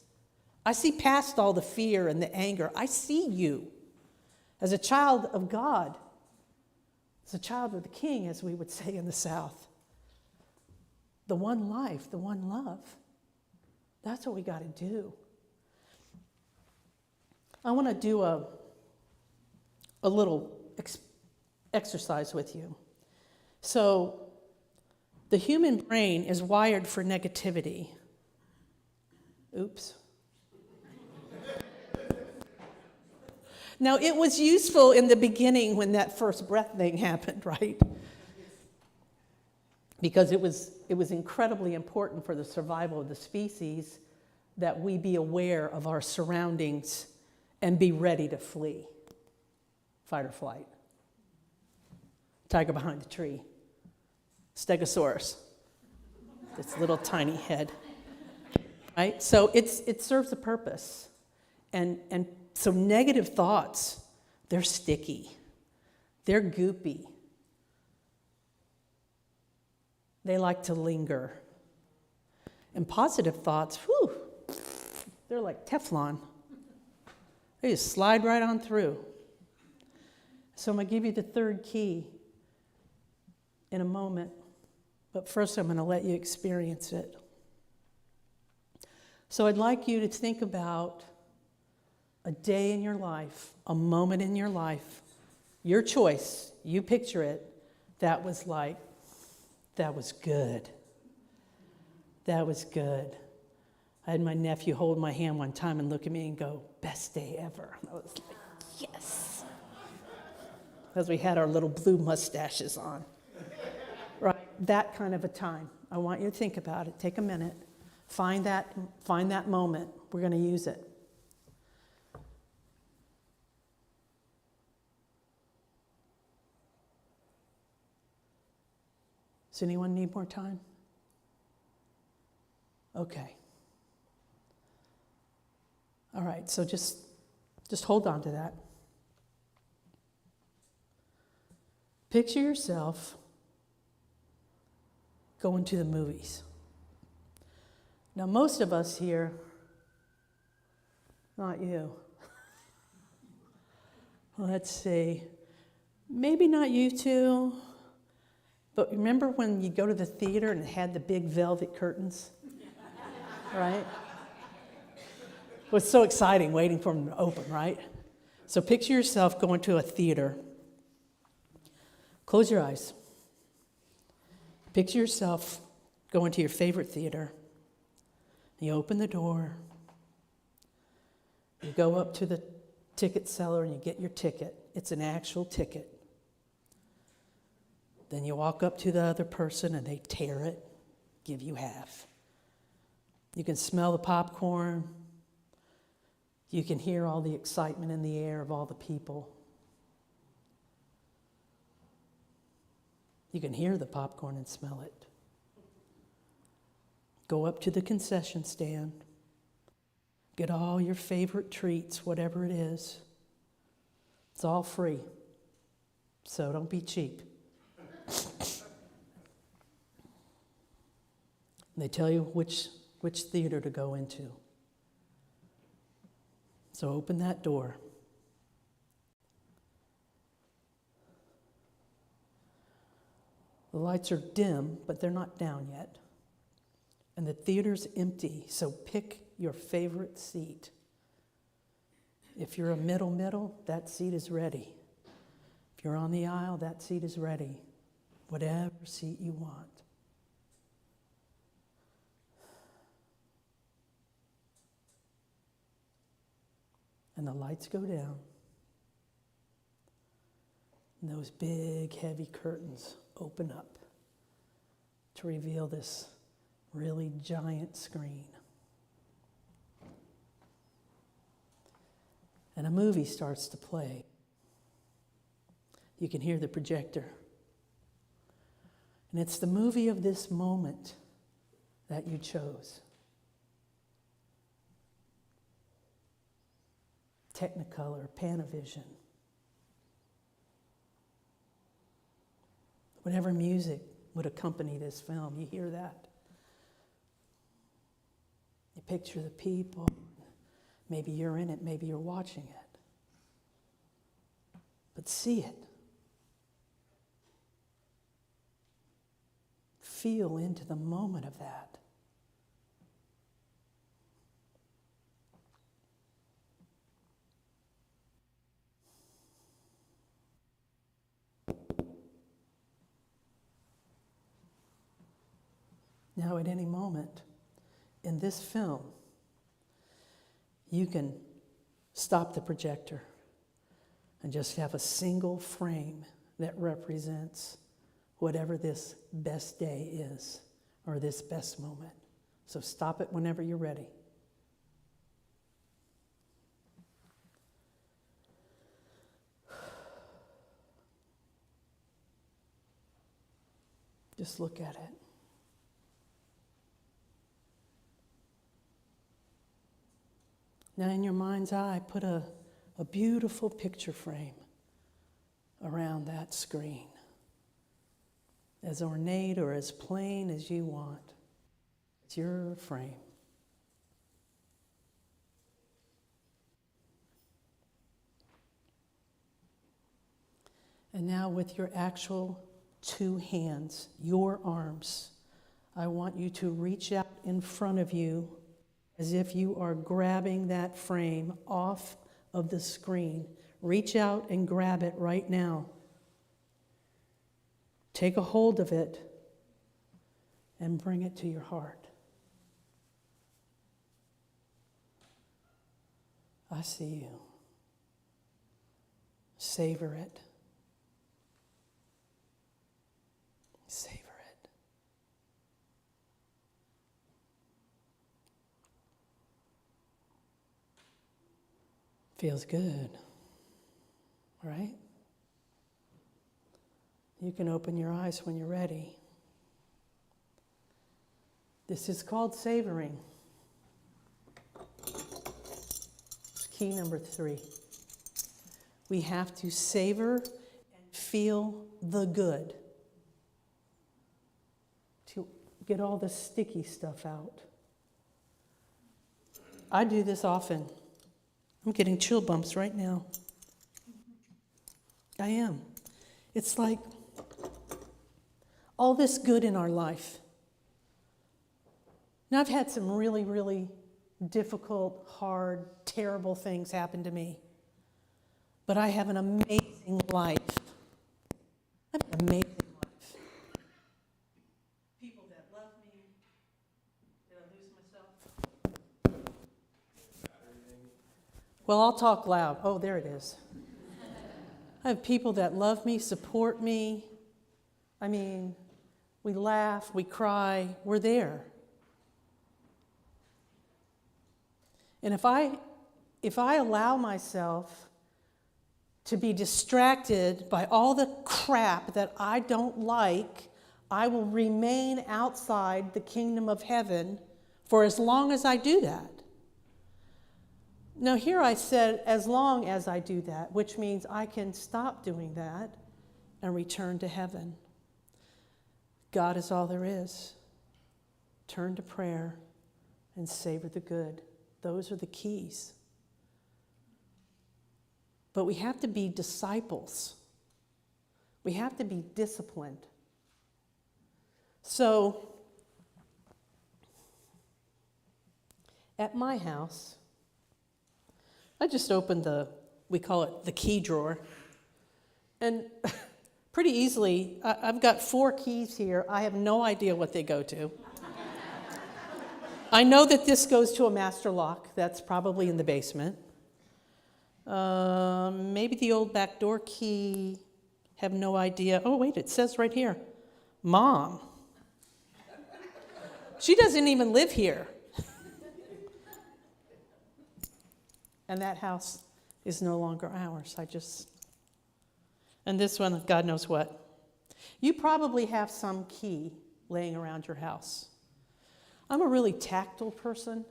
I see past all the fear and the anger. I see you. As a child of God, as a child of the King, as we would say in the South. The one life, the one love. That's what we got to do. I want to do a little exercise with you. So, the human brain is wired for negativity. Oops. Now, it was useful in the beginning when that first breath thing happened, right? Because it was incredibly important for the survival of the species that we be aware of our surroundings and be ready to flee. Fight or flight. Tiger behind the tree. Stegosaurus. This little tiny head. Right? So it serves a purpose. And so negative thoughts, they're sticky. They're goopy. They like to linger. And positive thoughts, whew, they're like Teflon. They just slide right on through. So I'm going to give you the third key in a moment, but first I'm going to let you experience it. So I'd like you to think about a day in your life, a moment in your life, your choice, you picture it, that was like, that was good. That was good. I had my nephew hold my hand one time and look at me and go, best day ever. And I was like, yes. As we had our little blue mustaches on. Right, that kind of a time. I want you to think about it. Take a minute. Find that moment. We're going to use it. Does anyone need more time? Okay. All right, so just hold on to that. Picture yourself going to the movies. Now, most of us here, not you. Let's see. Maybe not you two, but remember when you go to the theater and it had the big velvet curtains? Right? It was so exciting waiting for them to open, right? So picture yourself going to a theater. Close your eyes. Picture yourself going to your favorite theater. You open the door. You go up to the ticket seller and you get your ticket. It's an actual ticket. Then you walk up to the other person and they tear it, give you half. You can smell the popcorn. You can hear all the excitement in the air of all the people. You can hear the popcorn and smell it. Go up to the concession stand. Get all your favorite treats, whatever it is. It's all free. So don't be cheap. They tell you which theater to go into. So open that door. The lights are dim, but they're not down yet. And the theater's empty, so pick your favorite seat. If you're a middle, that seat is ready. If you're on the aisle, that seat is ready. Whatever seat you want. And the lights go down. And those big, heavy curtains open up to reveal this really giant screen. And a movie starts to play. You can hear the projector. And it's the movie of this moment that you chose. Technicolor, Panavision. Whatever music would accompany this film, you hear that. You picture the people. Maybe you're in it, maybe you're watching it. But see it. Feel into the moment of that. Now, at any moment in this film, you can stop the projector and just have a single frame that represents whatever this best day is or this best moment. So stop it whenever you're ready. Just look at it. Now, in your mind's eye, put a beautiful picture frame around that screen. As ornate or as plain as you want. It's your frame. And now with your actual two hands, your arms, I want you to reach out in front of you as if you are grabbing that frame off of the screen. Reach out and grab it right now. Take a hold of it and bring it to your heart. I see you. Savor it. Savor it. Feels good, right? You can open your eyes when you're ready. This is called savoring. It's key number 3. We have to savor and feel the good to get all the sticky stuff out. I do this often. I'm getting chill bumps right now. I am. It's like all this good in our life. Now, I've had some really, really difficult, hard, terrible things happen to me. But I have an amazing life. I have an amazing life. People that love me. Did I lose myself? Well, I'll talk loud. Oh, there it is. I have people that love me, support me. I mean, we laugh, we cry, we're there. And if I allow myself to be distracted by all the crap that I don't like, I will remain outside the kingdom of heaven for as long as I do that. Now here I said, as long as I do that, which means I can stop doing that and return to heaven. God is all there is. Turn to prayer and savor the good. Those are the keys. But we have to be disciples. We have to be disciplined. So, at my house, I just opened we call it the key drawer. And pretty easily, I've got 4 keys here. I have no idea what they go to. I know that this goes to a master lock. That's probably in the basement. Maybe the old back door key. Have no idea. Oh, wait, it says right here, Mom. She doesn't even live here. And that house is no longer ours. And this one, God knows what. You probably have some key laying around your house. I'm a really tactile person,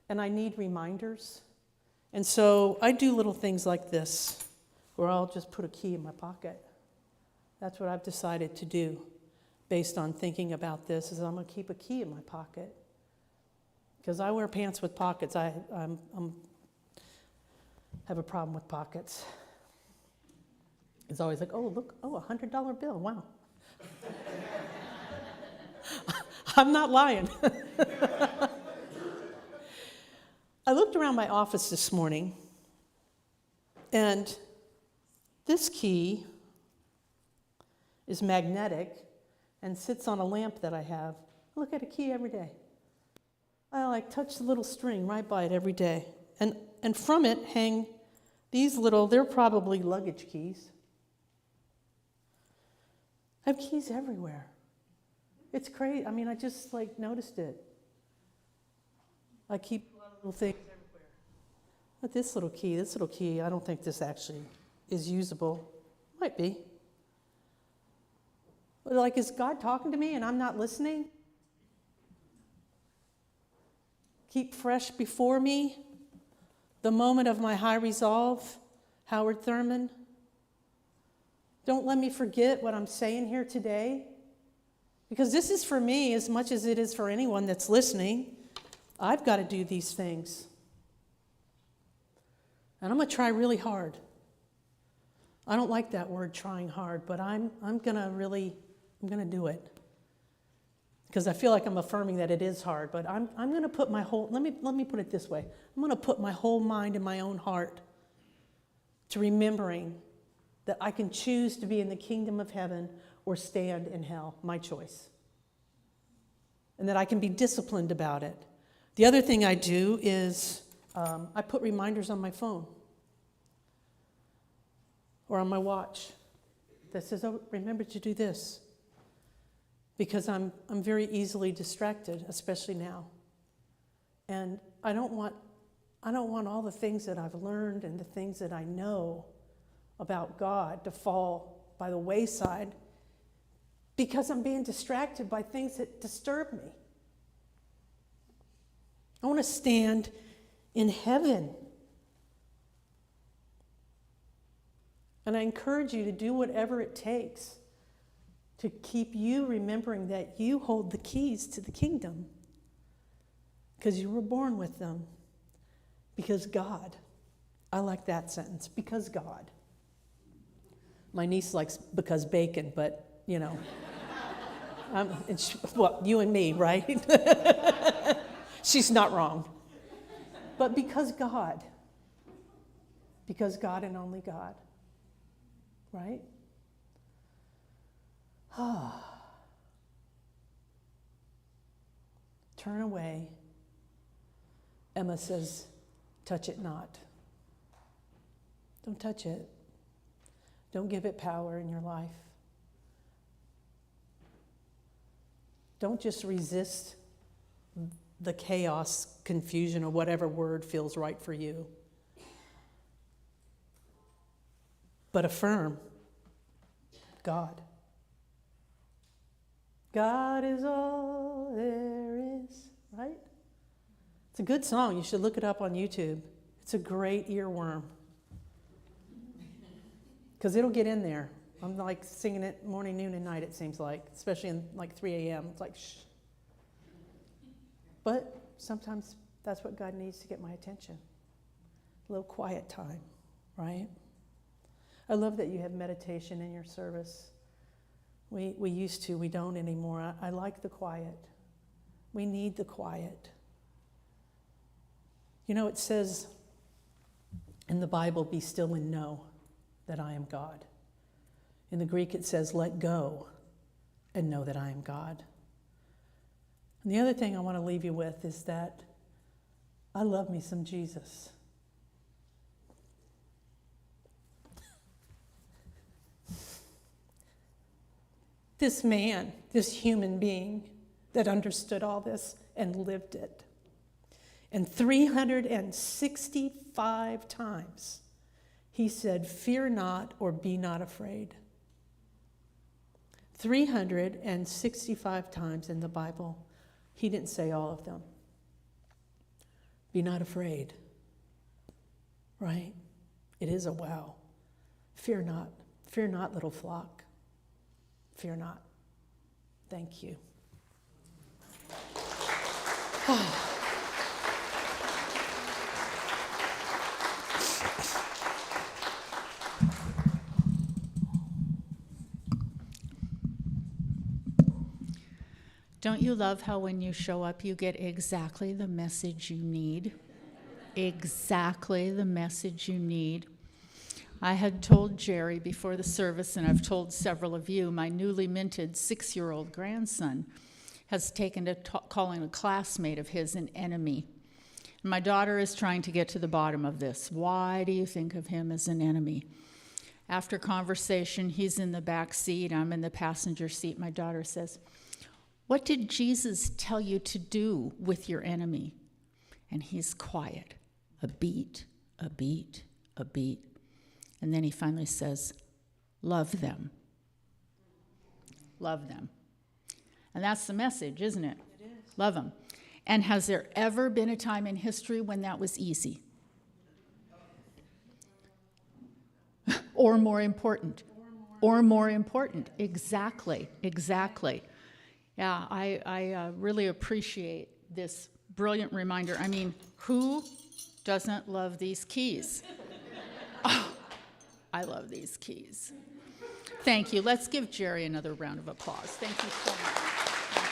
and I need reminders. And so I do little things like this, where I'll just put a key in my pocket. That's what I've decided to do, based on thinking about this, is I'm going to keep a key in my pocket. Because I wear pants with pockets. I have a problem with pockets. It's always like, oh, look, oh, $100 bill, wow. I'm not lying. I looked around my office this morning, and this key is magnetic and sits on a lamp that I have. I look at a key every day. I touch the little string right by it every day. And from it hang these they're probably luggage keys. I have keys everywhere. It's crazy. I mean, I just noticed it. I keep a lot of little things everywhere. But this little key, I don't think this actually is usable. Might be. But is God talking to me and I'm not listening? Keep fresh before me the moment of my high resolve, Howard Thurman. Don't let me forget what I'm saying here today. Because this is for me as much as it is for anyone that's listening. I've got to do these things. And I'm going to try really hard. I don't like that word, trying hard, but I'm going to do it. Because I feel like I'm affirming that it is hard, but I'm going to put my whole, let me put it this way. I'm going to put my whole mind and my own heart to remembering that I can choose to be in the kingdom of heaven or stand in hell, my choice. And that I can be disciplined about it. The other thing I do is I put reminders on my phone or on my watch that says, oh, remember to do this. Because I'm very easily distracted, especially now. And I don't want all the things that I've learned and the things that I know about God to fall by the wayside because I'm being distracted by things that disturb me. I want to stand in heaven. And I encourage you to do whatever it takes to keep you remembering that you hold the keys to the kingdom because you were born with them. Because God. I like that sentence. Because God. My niece likes because bacon, but, you know. Well, you and me, right? She's not wrong. But because God. Because God and only God. Right? Turn away. Emma says, touch it not. Don't touch it. Don't give it power in your life. Don't just resist the chaos, confusion, or whatever word feels right for you. But affirm God. God is all there is, right? It's a good song. You should look it up on YouTube. It's a great earworm. Because it'll get in there. I'm like singing it morning, noon, and night, it seems like, especially in like 3 a.m. It's like, shh. But sometimes that's what God needs to get my attention. A little quiet time, right? I love that you have meditation in your service. We used to, we don't anymore. I like the quiet. We need the quiet. You know, it says in the Bible, be still and know that I am God. In the Greek, it says, let go and know that I am God. And the other thing I want to leave you with is that I love me some Jesus. This man, this human being that understood all this and lived it. And 365 times he said, fear not or be not afraid. 365 times in the Bible, he didn't say all of them. Be not afraid, right? It is a wow. Fear not, little flock. Fear not. Thank you. Don't you love how when you show up, you get exactly the message you need? Exactly the message you need. I had told Jeri before the service, and I've told several of you, my newly minted 6-year-old grandson has taken to calling a classmate of his an enemy. My daughter is trying to get to the bottom of this. Why do you think of him as an enemy? After conversation, he's in the back seat, I'm in the passenger seat. My daughter says, what did Jesus tell you to do with your enemy? And he's quiet. A beat, a beat, a beat. And then he finally says, love them. Love them. And that's the message, isn't it? It is. Love them. And has there ever been a time in history when that was easy? Or more important? Or more important. Exactly, exactly. Yeah, I really appreciate this brilliant reminder. I mean, who doesn't love these keys? Oh, I love these keys. Thank you. Let's give Jeri another round of applause. Thank you so much. Thank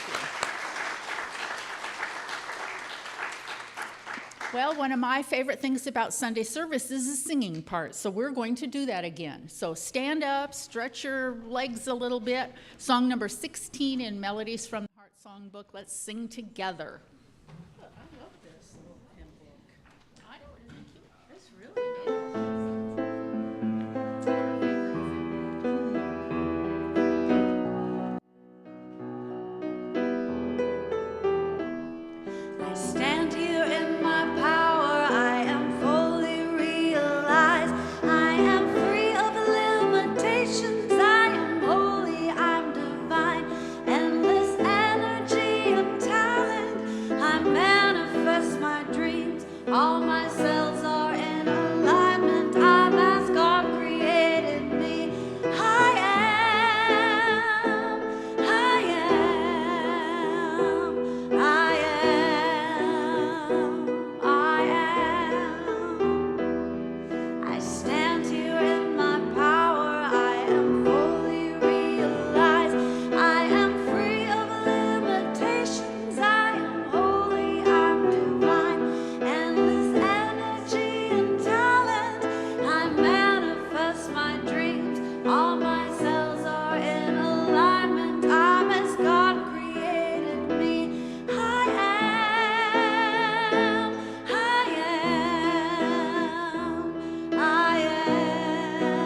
you. Well, one of my favorite things about Sunday service is the singing part, so we're going to do that again. So stand up, stretch your legs a little bit. Song number 16 in Melodies from the Heart Songbook. Let's sing together. I love this little hymn book. I don't think it's really neat. I stand here in my power, I am fully realized. I am free of limitations, I am holy, I'm divine. Endless energy and talent, I manifest my dreams. All my cells are in alignment, I'm as God created me. I am, I am, I am, I am. I stand here in my power, I am fully realized. I am free of limitations, I am holy, I'm divine. Endless energy and talent, I manifest my dreams. All my cells are in alignment, I'm as God created me. I am, I am, I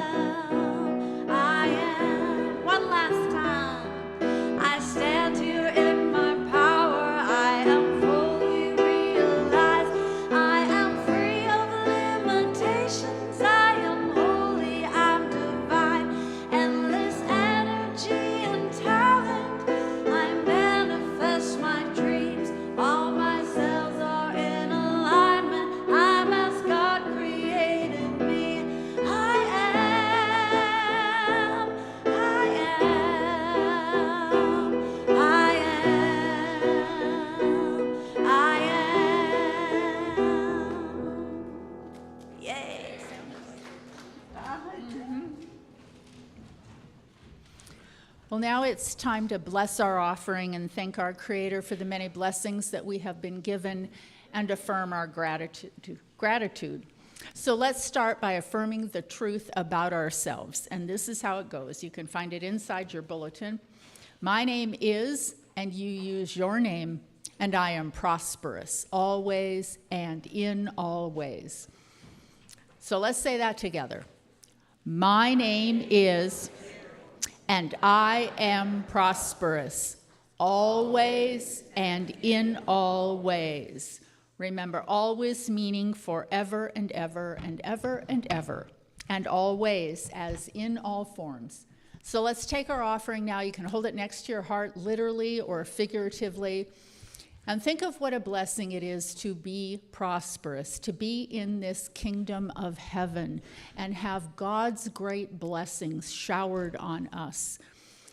am, I am. One last time. I stand here in my power, I am fully realized. I am free of limitations, I am holy, I'm divine. Endless energy and talent, I manifest my dreams. All my cells are in alignment, I'm as God created me. I am, I am, I am, I am. Yay. Well, now it's time to bless our offering and thank our Creator for the many blessings that we have been given and affirm our gratitude. So let's start by affirming the truth about ourselves. And this is how it goes. You can find it inside your bulletin. My name is, and you use your name, and I am prosperous, always and in all ways. So let's say that together. My name is, and I am prosperous, always and in all ways. Remember, always meaning forever and ever and ever and ever, and always as in all forms. So let's take our offering now. You can hold it next to your heart, literally or figuratively, and think of what a blessing it is to be prosperous, to be in this kingdom of heaven and have God's great blessings showered on us.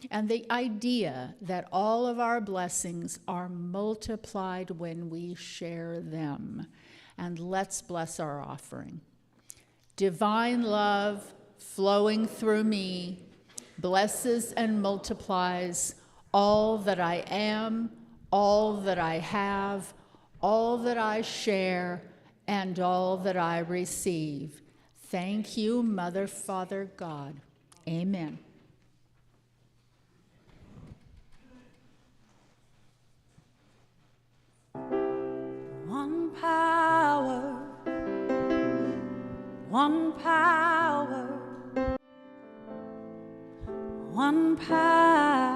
And the idea that all of our blessings are multiplied when we share them. And let's bless our offering. Divine love flowing through me blesses and multiplies all that I am, all that I have, all that I share, and all that I receive. Thank you, Mother, Father, God. Amen. One power, one power, one power.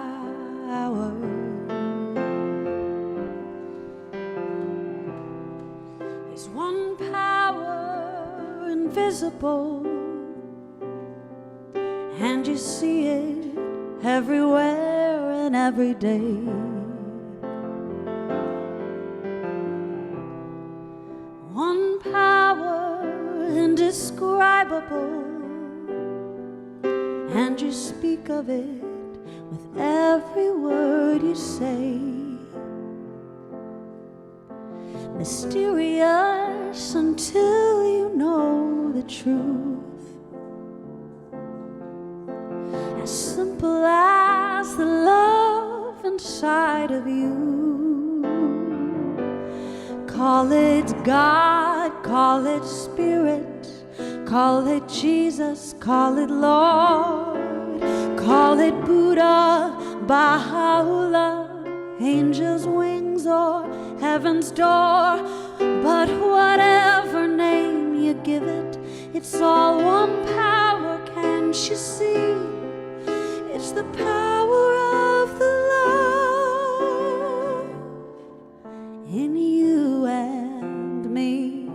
There's one power invisible, and you see it everywhere and every day. One power indescribable, and you speak of it with every word you say. Mysterious until you know the truth. inside of you. Call it God, call it Spirit, call it Jesus, call it Lord, call it Buddha, Baha'u'llah, angels' wings or heaven's door. But whatever name you give it, it's all one power, can't you see? It's the power of the love in you and me.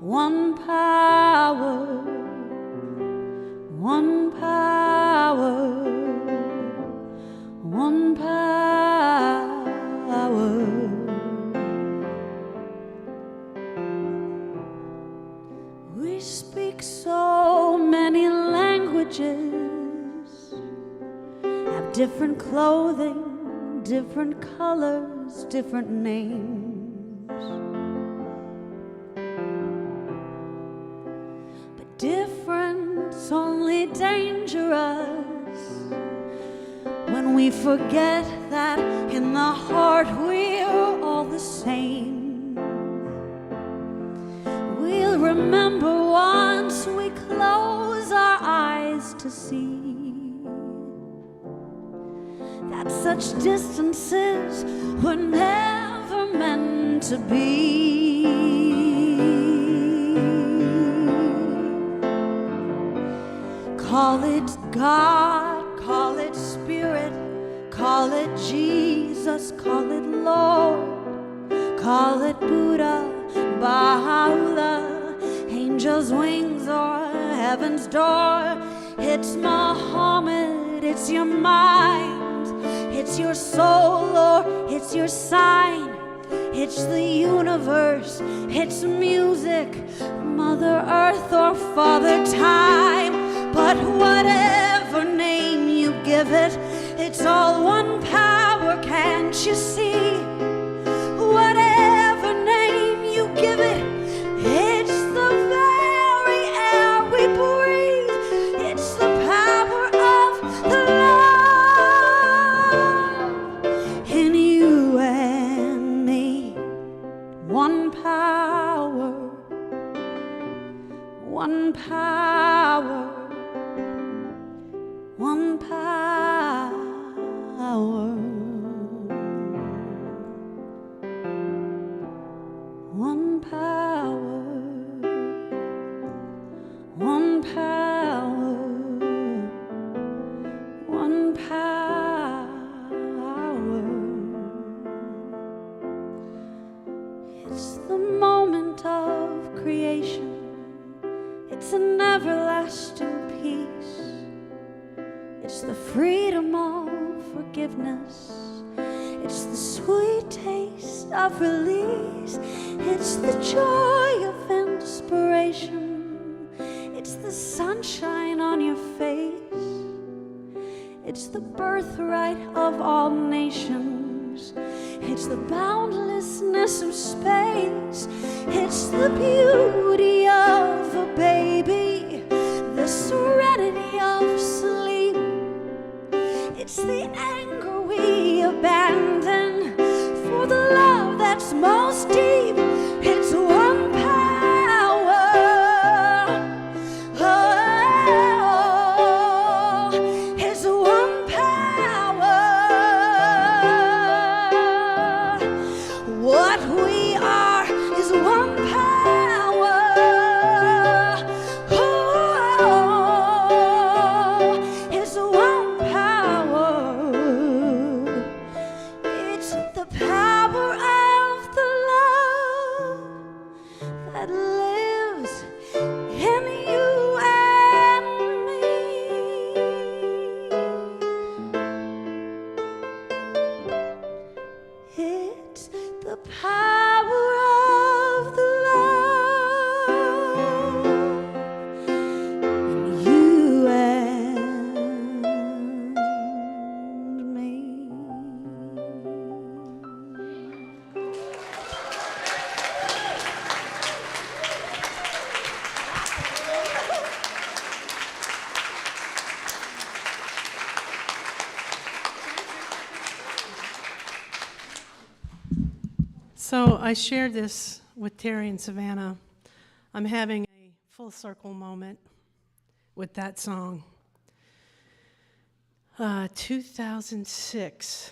One power, one power, one power. We speak so many languages, have different clothing, different colors, different names. But difference only dangerous when we forget that in the heart we're all the same. We'll remember once we close our eyes to see that such distances were never meant to be. Call it God, call it Spirit, call it Jesus, call it Lord, call it Buddha, Baha'u'llah, angels' wings or heaven's door. It's Muhammad, it's your mind, it's your soul or it's your sign. It's the universe, it's music, Mother Earth or Father Time. But whatever name you give it, it's all one power, can't you see? Whatever name you give it, it's the very air we breathe. It's the power of the love in you and me. One power, one power, one power. One power, one power, one power. It's the moment of creation, it's an everlasting peace, it's the freedom of forgiveness, it's the sweet taste of release, it's the joy of inspiration, it's the sunshine on your face, it's the birthright of all nations, it's the boundlessness of space, it's the beauty of a baby, the serenity of sleep, it's the anger we abandon for the love that's most deep. It's one power, oh, it's one power. What we are is one power. I shared this with Terry and Savannah. I'm having a full circle moment with that song. 2006,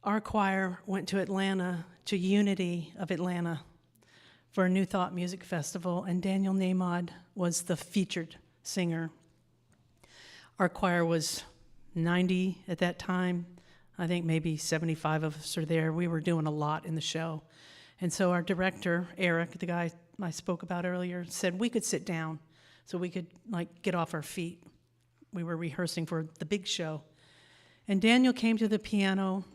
our choir went to Atlanta, to Unity of Atlanta, for a New Thought Music Festival, and Daniel Namod was the featured singer. Our choir was 90 at that time. I think maybe 75 of us are there. We were doing a lot in the show. And so our director, Eric, the guy I spoke about earlier, said we could sit down so we could get off our feet. We were rehearsing for the big show. And Daniel came to the piano,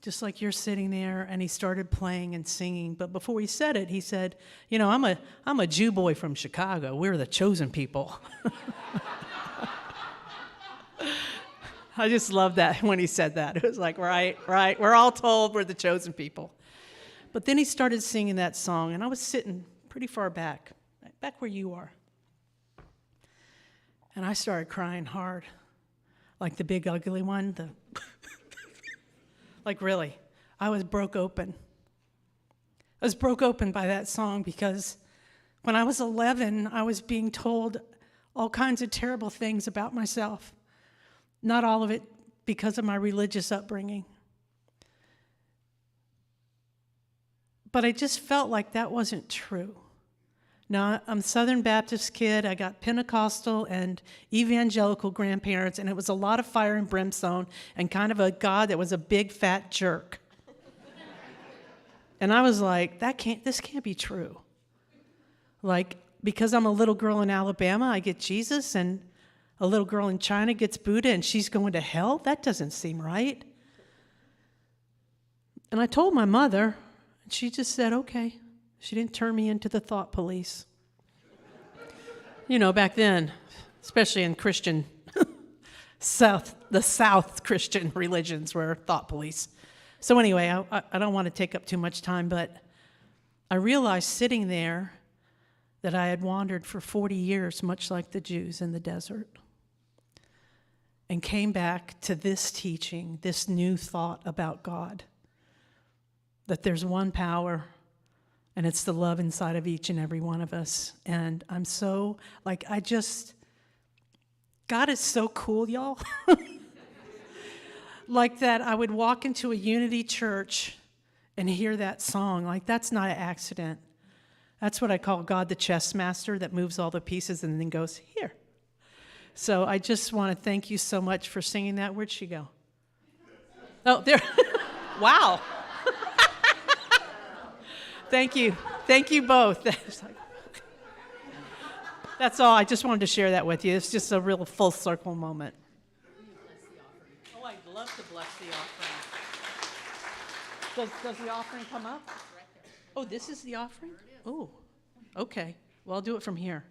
just like you're sitting there, and he started playing and singing. But before he said it, he said, I'm a Jew boy from Chicago. We're the chosen people. I just love that when he said that. It was like, right, we're all told we're the chosen people. But then he started singing that song, and I was sitting pretty far back where you are. And I started crying hard, like the big ugly one, like really. I was broke open. I was broke open by that song because when I was 11, I was being told all kinds of terrible things about myself. Not all of it because of my religious upbringing. But I just felt like that wasn't true. Now, I'm a Southern Baptist kid. I got Pentecostal and evangelical grandparents, and it was a lot of fire and brimstone and kind of a God that was a big, fat jerk. And I was like, this can't be true. Like, because I'm a little girl in Alabama, I get Jesus, and a little girl in China gets Buddha and she's going to hell? That doesn't seem right. And I told my mother, and she just said, okay. She didn't turn me into the thought police. Back then, especially in Christian, the South Christian religions were thought police. So anyway, I don't want to take up too much time, but I realized sitting there that I had wandered for 40 years, much like the Jews in the desert, and came back to this teaching, this new thought about God, that there's one power, and it's the love inside of each and every one of us. And I'm so, God is so cool, y'all. Like that I would walk into a Unity church and hear that song. That's not an accident. That's what I call God the chess master that moves all the pieces and then goes, here. So I just want to thank you so much for singing that. Where'd she go? Oh, there. Wow. Thank you. Thank you both. That's all. I just wanted to share that with you. It's just a real full circle moment. Oh, I'd love to bless the offering. Does the offering come up? Oh, this is the offering? Oh, okay. Well, I'll do it from here.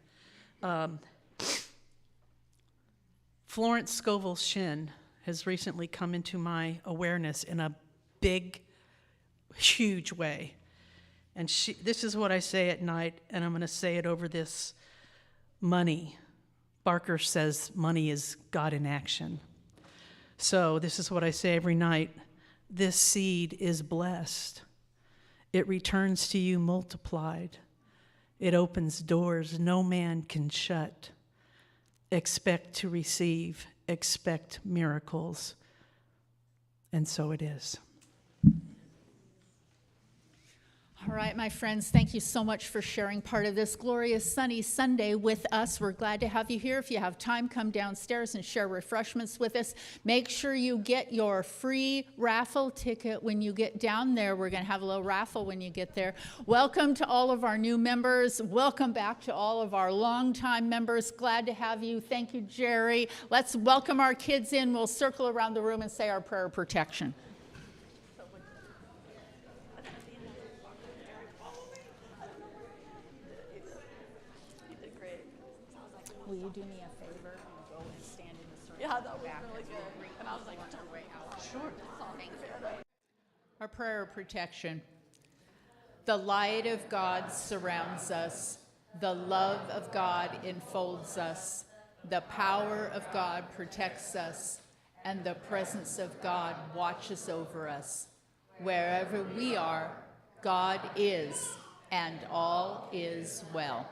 Florence Scoville Shin has recently come into my awareness in a big, huge way. And this is what I say at night, and I'm going to say it over this money. Barker says money is God in action. So this is what I say every night. This seed is blessed. It returns to you multiplied. It opens doors no man can shut. Expect to receive, expect miracles. And so it is. All right, my friends, thank you so much for sharing part of this glorious sunny Sunday with us. We're glad to have you here. If you have time, come downstairs and share refreshments with us. Make sure you get your free raffle ticket when you get down there. We're going to have a little raffle when you get there. Welcome to all of our new members. Welcome back to all of our longtime members. Glad to have you. Thank you, Jeri. Let's welcome our kids in. We'll circle around the room and say our prayer of protection. Will you do me a favor and go and stand in the circle? Yeah, that was really good. And I was like, our way out. Sure. Thank you. Our prayer of protection. The light of God surrounds us. The love of God enfolds us. The power of God protects us. And the presence of God watches over us. Wherever we are, God is, and all is well.